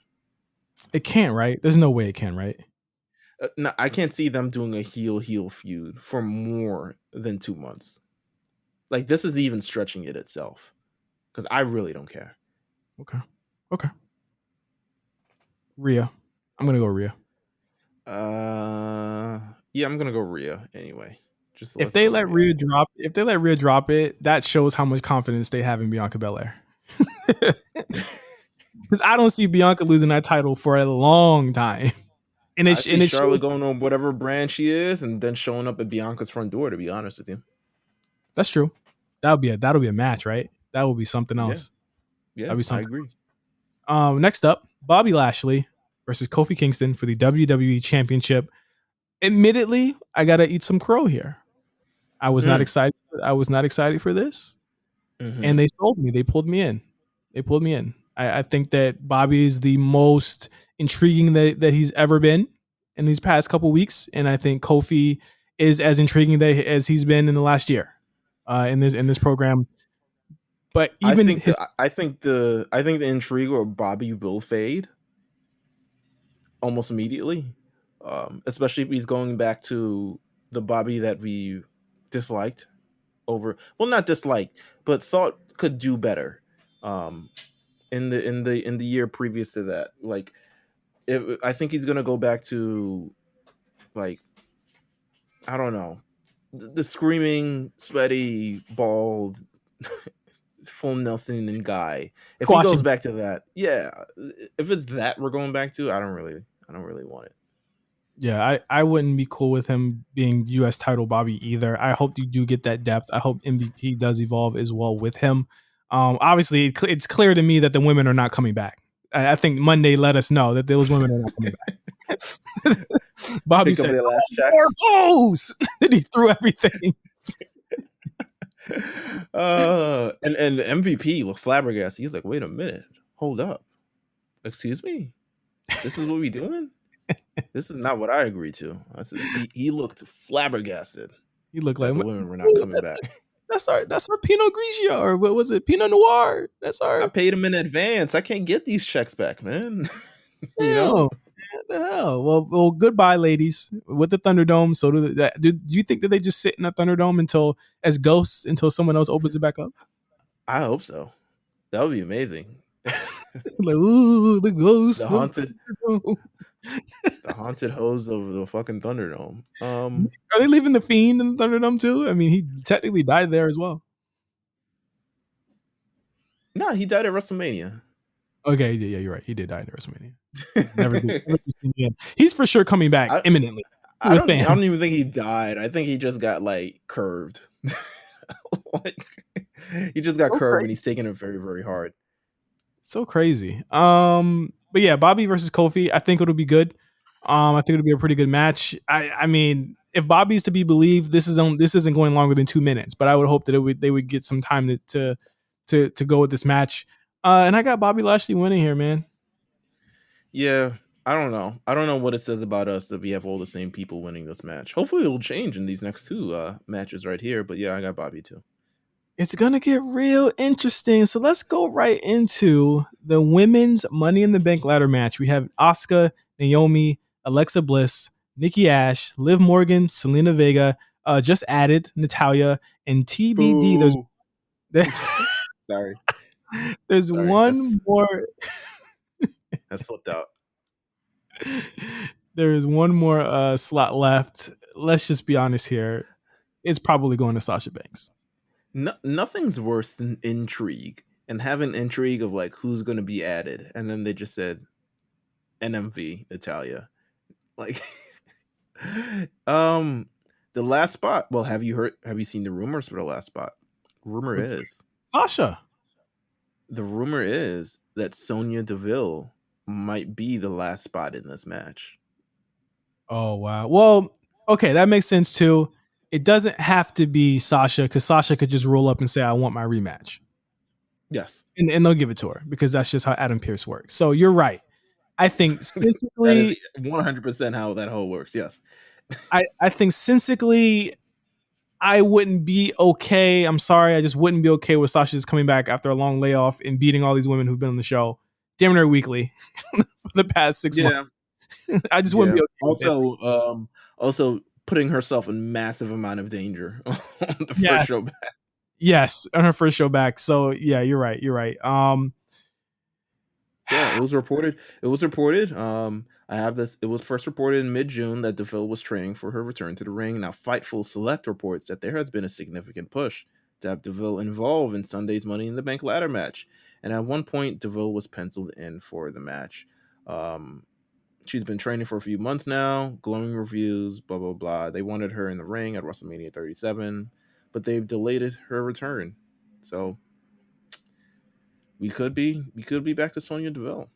It can't, right? There's no way it can, right? No, I can't see them doing a heel feud for more than 2 months. Like, this is even stretching it itself, because I really don't care. Okay. Rhea, I'm gonna go Rhea. Yeah, I'm gonna go Rhea anime. Just if they let Rhea drop it, that shows how much confidence they have in Bianca Belair. Because I don't see Bianca losing that title for a long time. And it's Charlotte going on whatever brand she is, and then showing up at Bianca's front door. To be honest with you, that's true. That'll be a match, right? That will be something else. Yeah, that'll be something. I agree. Next up, Bobby Lashley versus Kofi Kingston for the WWE Championship. Admittedly, I gotta eat some crow here. I was not excited. I was not excited for this, and they sold me. They pulled me in. I think that Bobby is the most intriguing that he's ever been in these past couple weeks, and I think Kofi is as intriguing as he's been in the last year in this program. But even I think the intrigue of Bobby will fade almost immediately, especially if he's going back to the Bobby that we disliked not disliked, but thought could do better. In the year previous to that, like, I think he's gonna go back to, like, I don't know, the screaming, sweaty, bald, full Nelson and guy. If he goes back to that, if it's that we're going back to, I don't really want it. Yeah, I wouldn't be cool with him being U.S. title Bobby either. I hope you do get that depth. I hope MVP does evolve as well with him. Obviously, it's clear to me that the women are not coming back. I think Monday let us know that those women are not coming back. Bobby said, "More goals!" and he threw everything. And the MVP looked flabbergasted. He's like, "Wait a minute, hold up, excuse me, this is what we doing? This is not what I agreed to." He looked flabbergasted. He looked like the women were not coming back. That's our Pinot Grigio, or what was it? Pinot Noir. That's our. I paid him in advance. I can't get these checks back, man. What the hell? Well, goodbye, ladies. With the Thunderdome, so do you think that they just sit in the Thunderdome as ghosts until someone else opens it back up? I hope so. That would be amazing. Like, ooh, the ghost, the haunted hose of the fucking Thunderdome. Are they leaving the Fiend in the Thunderdome too? I mean, he technically died there as well. No, he died at WrestleMania. Okay, yeah, you're right. He did die at WrestleMania. Never seen again. He's for sure coming back imminently. I don't even think he died. I think he just got, like, curved. He just got curved, and he's taking it very, very hard. So crazy. But yeah, Bobby versus Kofi, I think it'll be good. I think it'll be a pretty good match. I mean, if Bobby's to be believed, this isn't going longer than 2 minutes, but I would hope that they would get some time to go with this match. And I got Bobby Lashley winning here, man. Yeah, I don't know what it says about us that we have all the same people winning this match. Hopefully it'll change in these next two matches right here. But yeah, I got Bobby too. It's going to get real interesting. So let's go right into the women's Money in the Bank ladder match. We have Asuka, Naomi, Alexa Bliss, Nikki Ash, Liv Morgan, Selena Vega, just added Natalya, and TBD. Sorry. There's one more. That slipped out. There is one more slot left. Let's just be honest here. It's probably going to Sasha Banks. Nothing's worse than intrigue and have an intrigue of like who's going to be added, and then they just said NMV Natalia. Like, the last spot. Well, have you seen the rumors for the last spot? Sasha. The rumor is that Sonya Deville might be the last spot in this match. Oh, wow. Well, okay, that makes sense too. It doesn't have to be Sasha, because Sasha could just roll up and say, I want my rematch. Yes. And they'll give it to her, because that's just how Adam Pearce works. So you're right. I think sensically, that is 100% how that whole works. Yes. I think sensically, I wouldn't be okay. I'm sorry. I just wouldn't be okay with Sasha just coming back after a long layoff and beating all these women who've been on the show damn near weekly for the past 6 months. I just wouldn't be okay. Also putting herself in massive amount of danger on the Yes. first show back. Yes, on her first show back. So yeah, you're right. Yeah, it was reported. I have this. It was first reported in mid-June that Deville was training for her return to the ring. Now, Fightful Select reports that there has been a significant push to have Deville involved in Sunday's Money in the Bank ladder match. And at one point, Deville was penciled in for the match. She's been training for a few months now, glowing reviews, blah, blah, blah. They wanted her in the ring at WrestleMania 37, but they've delayed her return. So we could be back to Sonya Deville.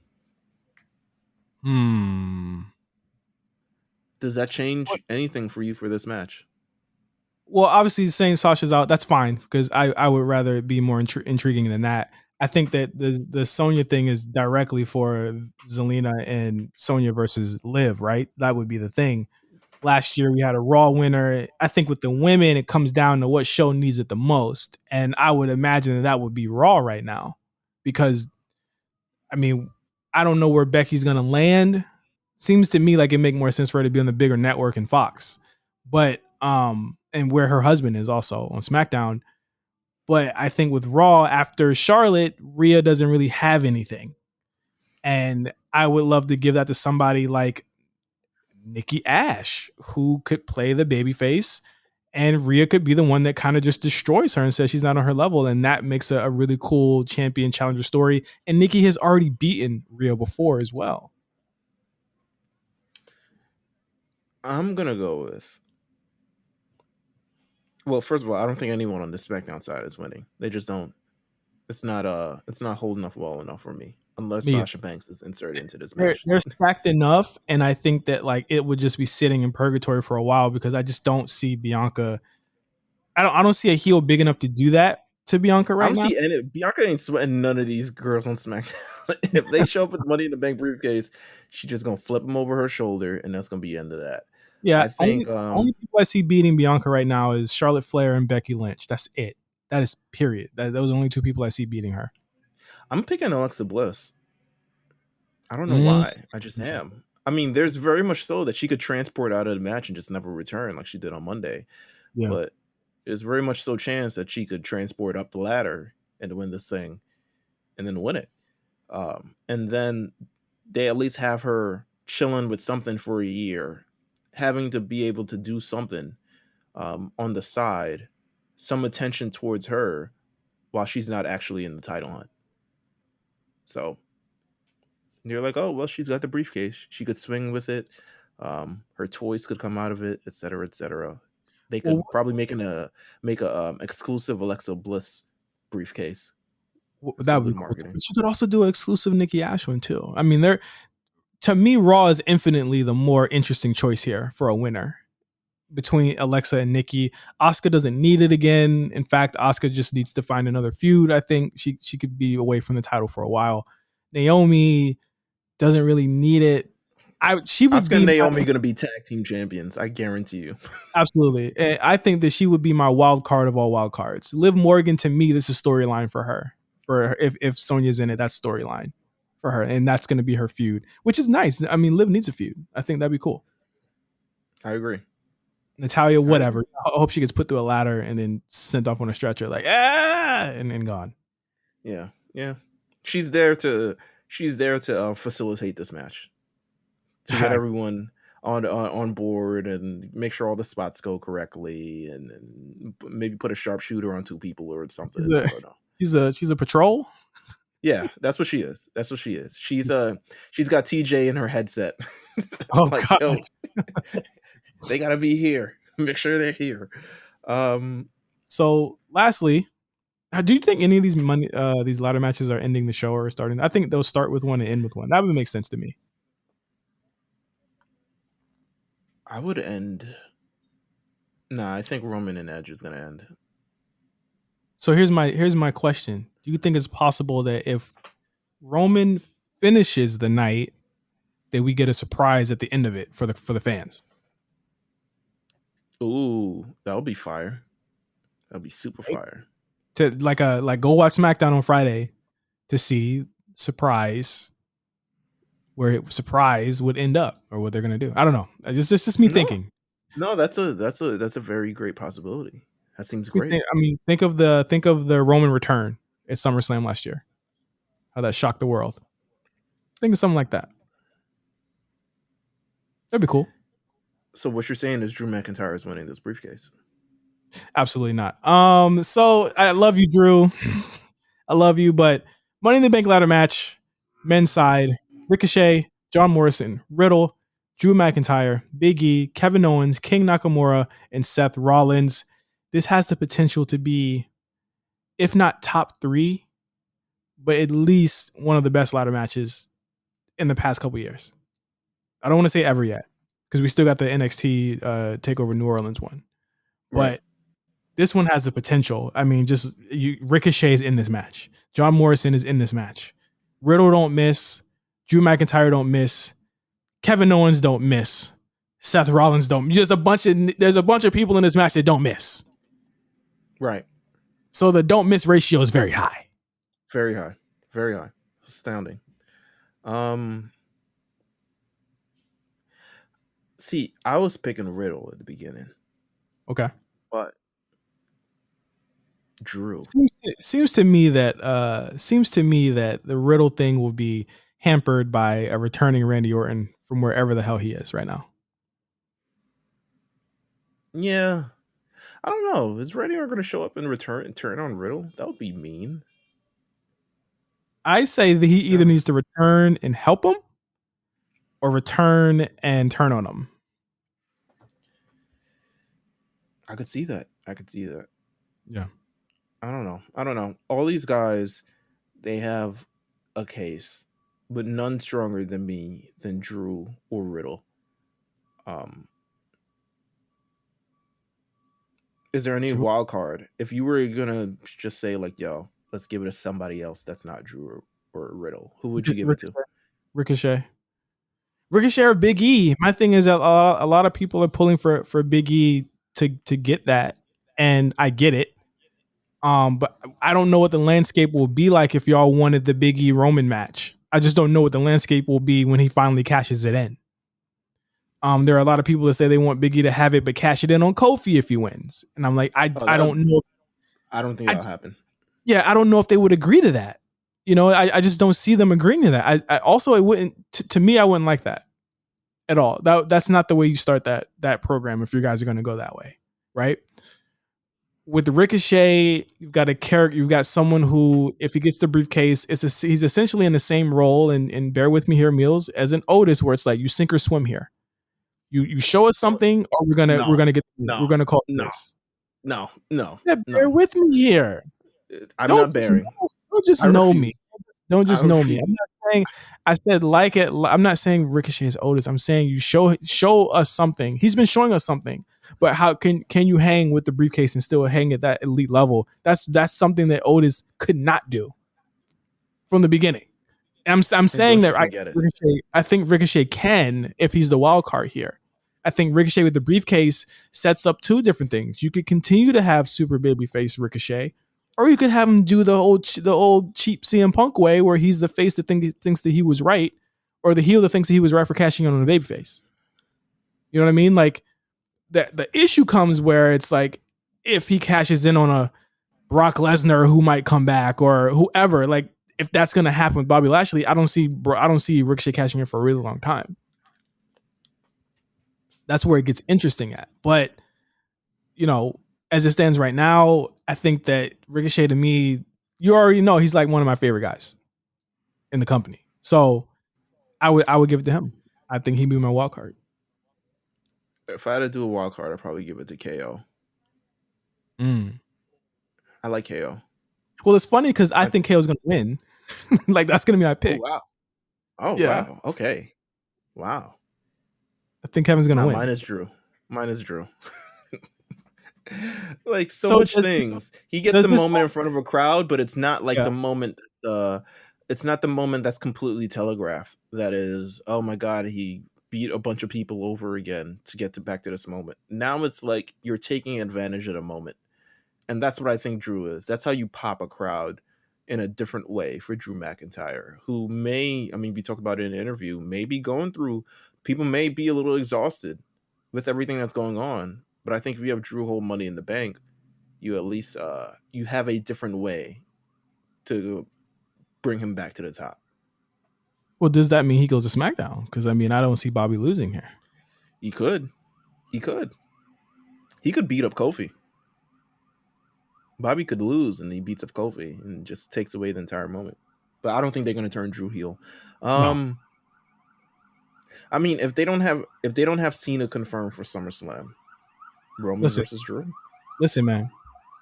Does that change anything for you for this match? Well, obviously saying Sasha's out, that's fine, because I would rather it be more intriguing than that. I think that the Sonya thing is directly for Zelina and Sonya versus Liv, right? That would be the thing. Last year we had a Raw winner. I think with the women, it comes down to what show needs it the most. And I would imagine that would be Raw right now, because, I mean, I don't know where Becky's going to land. Seems to me like it make more sense for her to be on the bigger network in Fox. But, and where her husband is also on SmackDown. But I think with Raw, after Charlotte, Rhea doesn't really have anything. And I would love to give that to somebody like Nikki Ash, who could play the babyface, and Rhea could be the one that kind of just destroys her and says she's not on her level. And that makes a really cool champion challenger story. And Nikki has already beaten Rhea before as well. I'm going to go with, well, first of all, I don't think anyone on the SmackDown side is winning. They just don't. It's not holding up well enough for me, unless Sasha Banks is inserted into this match. They're stacked enough, and I think that like it would just be sitting in purgatory for a while, because I just don't see Bianca. I don't see a heel big enough to do that to Bianca right now. Bianca ain't sweating none of these girls on SmackDown. If they show up with Money in the Bank briefcase, she's just gonna flip them over her shoulder, and that's gonna be the end of that. Yeah, I think only people I see beating Bianca right now is Charlotte Flair and Becky Lynch. That's it. That is period. Those are the only two people I see beating her. I'm picking Alexa Bliss. I don't know why. I just am. I mean, there's very much so that she could transport out of the match and just never return like she did on Monday. Yeah. But there's very much so chance that she could transport up the ladder and win this thing and then win it. And then they at least have her chilling with something for a year, having to be able to do something on the side, some attention towards her while she's not actually in the title hunt. So you're like, oh, well, she's got the briefcase. She could swing with it. Her toys could come out of it, et cetera, et cetera. They could probably make a exclusive Alexa Bliss briefcase. That would be marketing. Cool. But you could also do an exclusive Nikki Ash one too. I mean, to me, Raw is infinitely the more interesting choice here for a winner between Alexa and Nikki. Asuka doesn't need it again. In fact, Asuka just needs to find another feud. I think she could be away from the title for a while. Naomi doesn't really need it. Asuka and Naomi going to be tag team champions. I guarantee you. Absolutely. And I think that she would be my wild card of all wild cards. Liv Morgan, to me, this is storyline for her. For if Sonya's in it, that's storyline for her. And that's going to be her feud, which is nice. I mean, Liv needs a feud. I think that'd be cool. I agree. Natalia, whatever. I hope she gets put through a ladder and then sent off on a stretcher, like, and then gone. Yeah. Yeah. She's there to facilitate this match, to get everyone on board and make sure all the spots go correctly, and maybe put a sharpshooter on two people or something. She's a patrol. Yeah, that's what she is. That's what she is. She's got TJ in her headset. Oh like, God. yo, they gotta be here. Make sure they're here. So lastly, do you think any of these ladder matches are ending the show or starting? I think they'll start with one and end with one. That would make sense to me. I would end. Nah, I think Roman and Edge is gonna end. So here's my question. Do you think it's possible that if Roman finishes the night, that we get a surprise at the end of it for the fans? Ooh, that would be fire. That would be super fire. To like go watch SmackDown on Friday to see surprise where surprise would end up or what they're gonna do. I don't know. It's just me thinking. No, that's a very great possibility. That seems great. Think of the Roman return at SummerSlam last year. How that shocked the world. Think of something like that. That'd be cool. So what you're saying is Drew McIntyre is winning this briefcase? Absolutely not. So I love you, Drew. I love you, but Money in the Bank ladder match, men's side, Ricochet, John Morrison, Riddle, Drew McIntyre, Big E, Kevin Owens, King Nakamura, and Seth Rollins. This has the potential to be, if not top 3, but at least one of the best ladder matches in the past couple years. I don't want to say ever yet, because we still got the NXT TakeOver New Orleans one. But this one has the potential. I mean, Ricochet is in this match. John Morrison is in this match. Riddle don't miss. Drew McIntyre don't miss. Kevin Owens don't miss. Seth Rollins don't. There's a bunch of people in this match that don't miss. Right. So the don't miss ratio is very high. Very high. Very high. Astounding. See, I was picking Riddle at the beginning. Okay. But Drew. Seems to me that the Riddle thing will be hampered by a returning Randy Orton from wherever the hell he is right now. Yeah. I don't know. Is Randy Orton going to show up and turn on Riddle? That would be mean. I say that he either needs to return and help him or return and turn on him. I could see that. Yeah. I don't know. All these guys, they have a case, but none stronger than Drew or Riddle. Is there any wild card? If you were gonna just say like, yo, let's give it to somebody else that's not Drew or Riddle, who would you give it to? Ricochet or Big E. My thing is that a lot of people are pulling for Big E to get that, and I get it. But I don't know what the landscape will be like if y'all wanted the Big E Roman match. I just don't know what the landscape will be when he finally cashes it in. There are a lot of people that say they want Big E to have it, but cash it in on Kofi if he wins. And I'm like, I don't know. I don't think that'll happen. Yeah, I don't know if they would agree to that. You know, I just don't see them agreeing to that. I also, it wouldn't, to me, I wouldn't like that at all. That's not the way you start that program if you guys are going to go that way, right? With Ricochet, you've got a character, you've got someone who, if he gets the briefcase, he's essentially in the same role, and bear with me here, Meelz, as an Otis, where it's like you sink or swim here. You show us something, or we're gonna call this. No. Yeah, bear with me here. I'm not bearing. Don't just know me. Don't just know me. I'm not saying. I said like it. I'm not saying Ricochet is Otis. I'm saying you show us something. He's been showing us something. But how can you hang with the briefcase and still hang at that elite level? That's something that Otis could not do from the beginning. I'm saying that I think Ricochet can if he's the wild card here. I think Ricochet with the briefcase sets up two different things. You could continue to have super babyface Ricochet, or you could have him do the old cheap CM Punk way, where he's the face that thinks that he was right, or the heel that thinks that he was right for cashing in on a babyface. You know what I mean? Like the issue comes where it's like if he cashes in on a Brock Lesnar who might come back or whoever, like if that's going to happen with Bobby Lashley, I don't see Ricochet cashing in for a really long time. That's where it gets interesting at. But, you know, as it stands right now, I think that Ricochet to me, you already know he's like one of my favorite guys in the company. So I would give it to him. I think he'd be my wild card. If I had to do a wild card, I'd probably give it to KO. I like KO. Well, it's funny because I think KO's going to win. Like, that's going to be my pick. Oh, wow. Oh, yeah. Wow. Okay. Wow. I think Kevin's going to win. Mine is Drew. Like, so much things. He gets a moment in front of a crowd, but it's not like the moment it's not the moment that's completely telegraphed. That is, oh my God, he beat a bunch of people over again to get back to this moment. Now it's like you're taking advantage of the moment. And that's what I think Drew is. That's how you pop a crowd in a different way for Drew McIntyre, who we talked about it in an interview, may be going through, people may be a little exhausted with everything that's going on. But I think if you have Drew hold Money in the Bank, you at least you have a different way to bring him back to the top. Well, does that mean he goes to SmackDown? Because I don't see Bobby losing here. He could beat up Kofi. Bobby could lose and he beats up Kofi and just takes away the entire moment. But I don't think they're going to turn Drew heel. No. I mean, if they don't have Cena confirmed for SummerSlam, Roman versus Drew. Listen, man,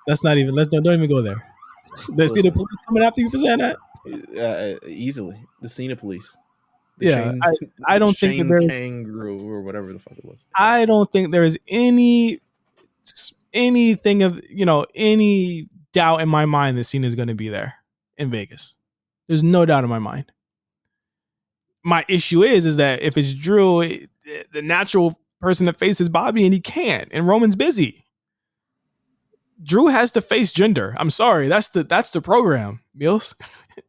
that's not even. Don't even go there. The Cena police coming after you for saying that. Easily, the Cena police. I don't think that there's kangaroo or whatever the fuck it was. I don't think there is anything of any doubt in my mind that Cena is going to be there in Vegas. There's no doubt in my mind. My issue is that if it's Drew, the natural person that faces Bobby, and he can't, and Roman's busy. Drew has to face Jinder. I'm sorry, that's the program, Meelz.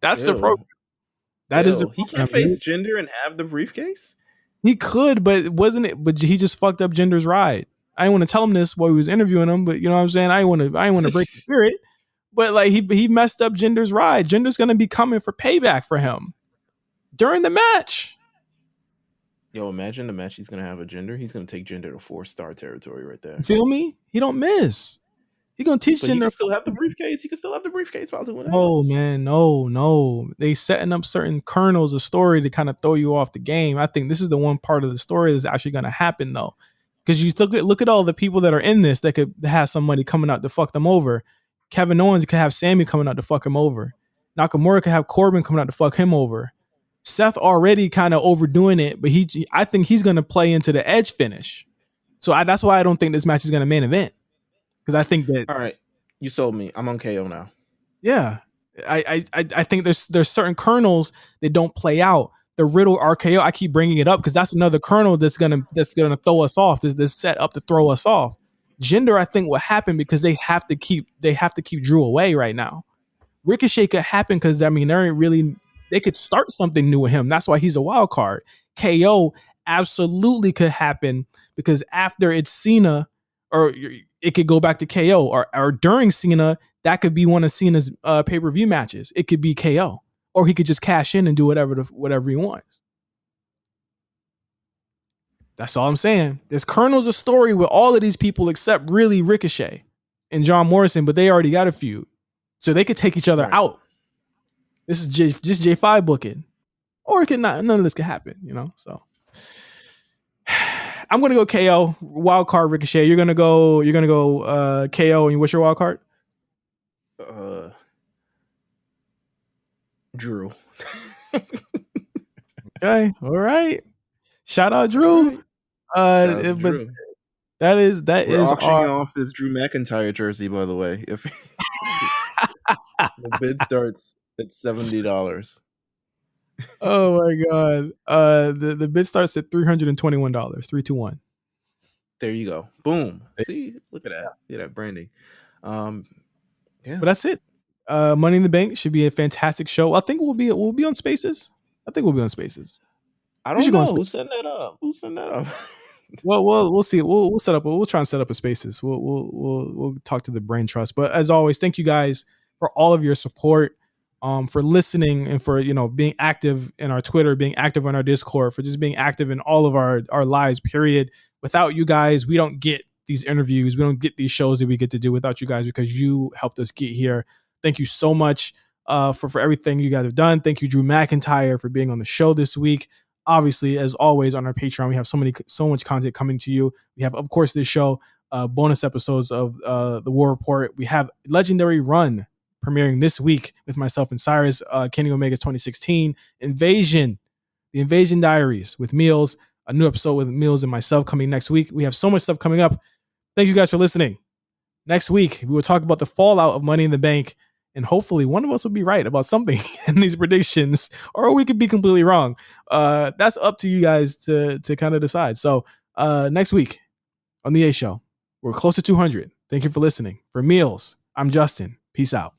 That's the program. That is the program. He can't face Jinder and have the briefcase. He could, but wasn't it? But he just fucked up Jinder's ride. I didn't want to tell him this while he was interviewing him, but you know what I'm saying. I didn't want to break the spirit, but like he messed up Jinder's ride. Jinder's gonna be coming for payback for him during the match. Yo, imagine the match he's going to have with Jinder. He's going to take Jinder to 4-star territory right there. Feel me? He don't miss. He going to teach Jinder. He can still have the briefcase. He can still have the briefcase while doing that. Oh, man. No. They setting up certain kernels of story to kind of throw you off the game. I think this is the one part of the story that's actually going to happen, though. Because you look at all the people that are in this that could have somebody coming out to fuck them over. Kevin Owens could have Sammy coming out to fuck him over. Nakamura could have Corbin coming out to fuck him over. Seth already kind of overdoing it, but I think he's going to play into the Edge finish. So that's why I don't think this match is going to main event. Because I think that... All right. You sold me. I'm on KO now. Yeah. I think there's certain kernels that don't play out. The Riddle RKO, I keep bringing it up because that's another kernel that's gonna throw us off. This set up to throw us off. Jinder, I think, will happen because they have to keep Drew away right now. Ricochet could happen because they could start something new with him. That's why he's a wild card. KO absolutely could happen because after it's Cena, or it could go back to KO, or during Cena, that could be one of Cena's pay-per-view matches. It could be KO, or he could just cash in and do whatever he wants. That's all I'm saying. There's kernels of story with all of these people except really Ricochet and John Morrison, but they already got a feud, so they could take each other out. This is just J5 booking, or it could not. None of this could happen, So I'm gonna go KO wild card Ricochet. You're gonna go KO, and what's your wild card? Drew. Okay, all right. Shout out Drew. Drew. That is We're auctioning off this Drew McIntyre jersey, by the way. If the bid starts at $70. Oh my god. The bid starts at $321. 321. There you go. Boom. See, look at that. Yeah, that branding. Yeah. But that's it. Money in the Bank should be a fantastic show. I think we'll be on Spaces. I don't know. Who's setting that up? Well, we'll see. We'll set up. We'll try and set up a Spaces. We'll talk to the Brain Trust. But as always, thank you guys for all of your support, for listening, and for being active in our Twitter, being active on our Discord, for just being active in all of our lives. Period. Without you guys, we don't get these interviews. We don't get these shows that we get to do without you guys, because you helped us get here. Thank you so much for everything you guys have done. Thank you, Drew McIntyre, for being on the show this week. Obviously, as always, on our Patreon, we have so much content coming to you. We have, of course, this show, bonus episodes of the War Report. We have Legendary Run premiering this week with myself and Cyrus, Kenny Omega's 2016 Invasion, the Invasion Diaries with Meelz, a new episode with Meelz and myself coming next week. We have so much stuff coming up. Thank you guys for listening. Next week, we will talk about the fallout of Money in the Bank, and hopefully one of us will be right about something in these predictions, or we could be completely wrong. That's up to you guys to kind of decide. So next week on the A Show, we're close to 200. Thank you for listening. For Meelz, I'm Justin. Peace out.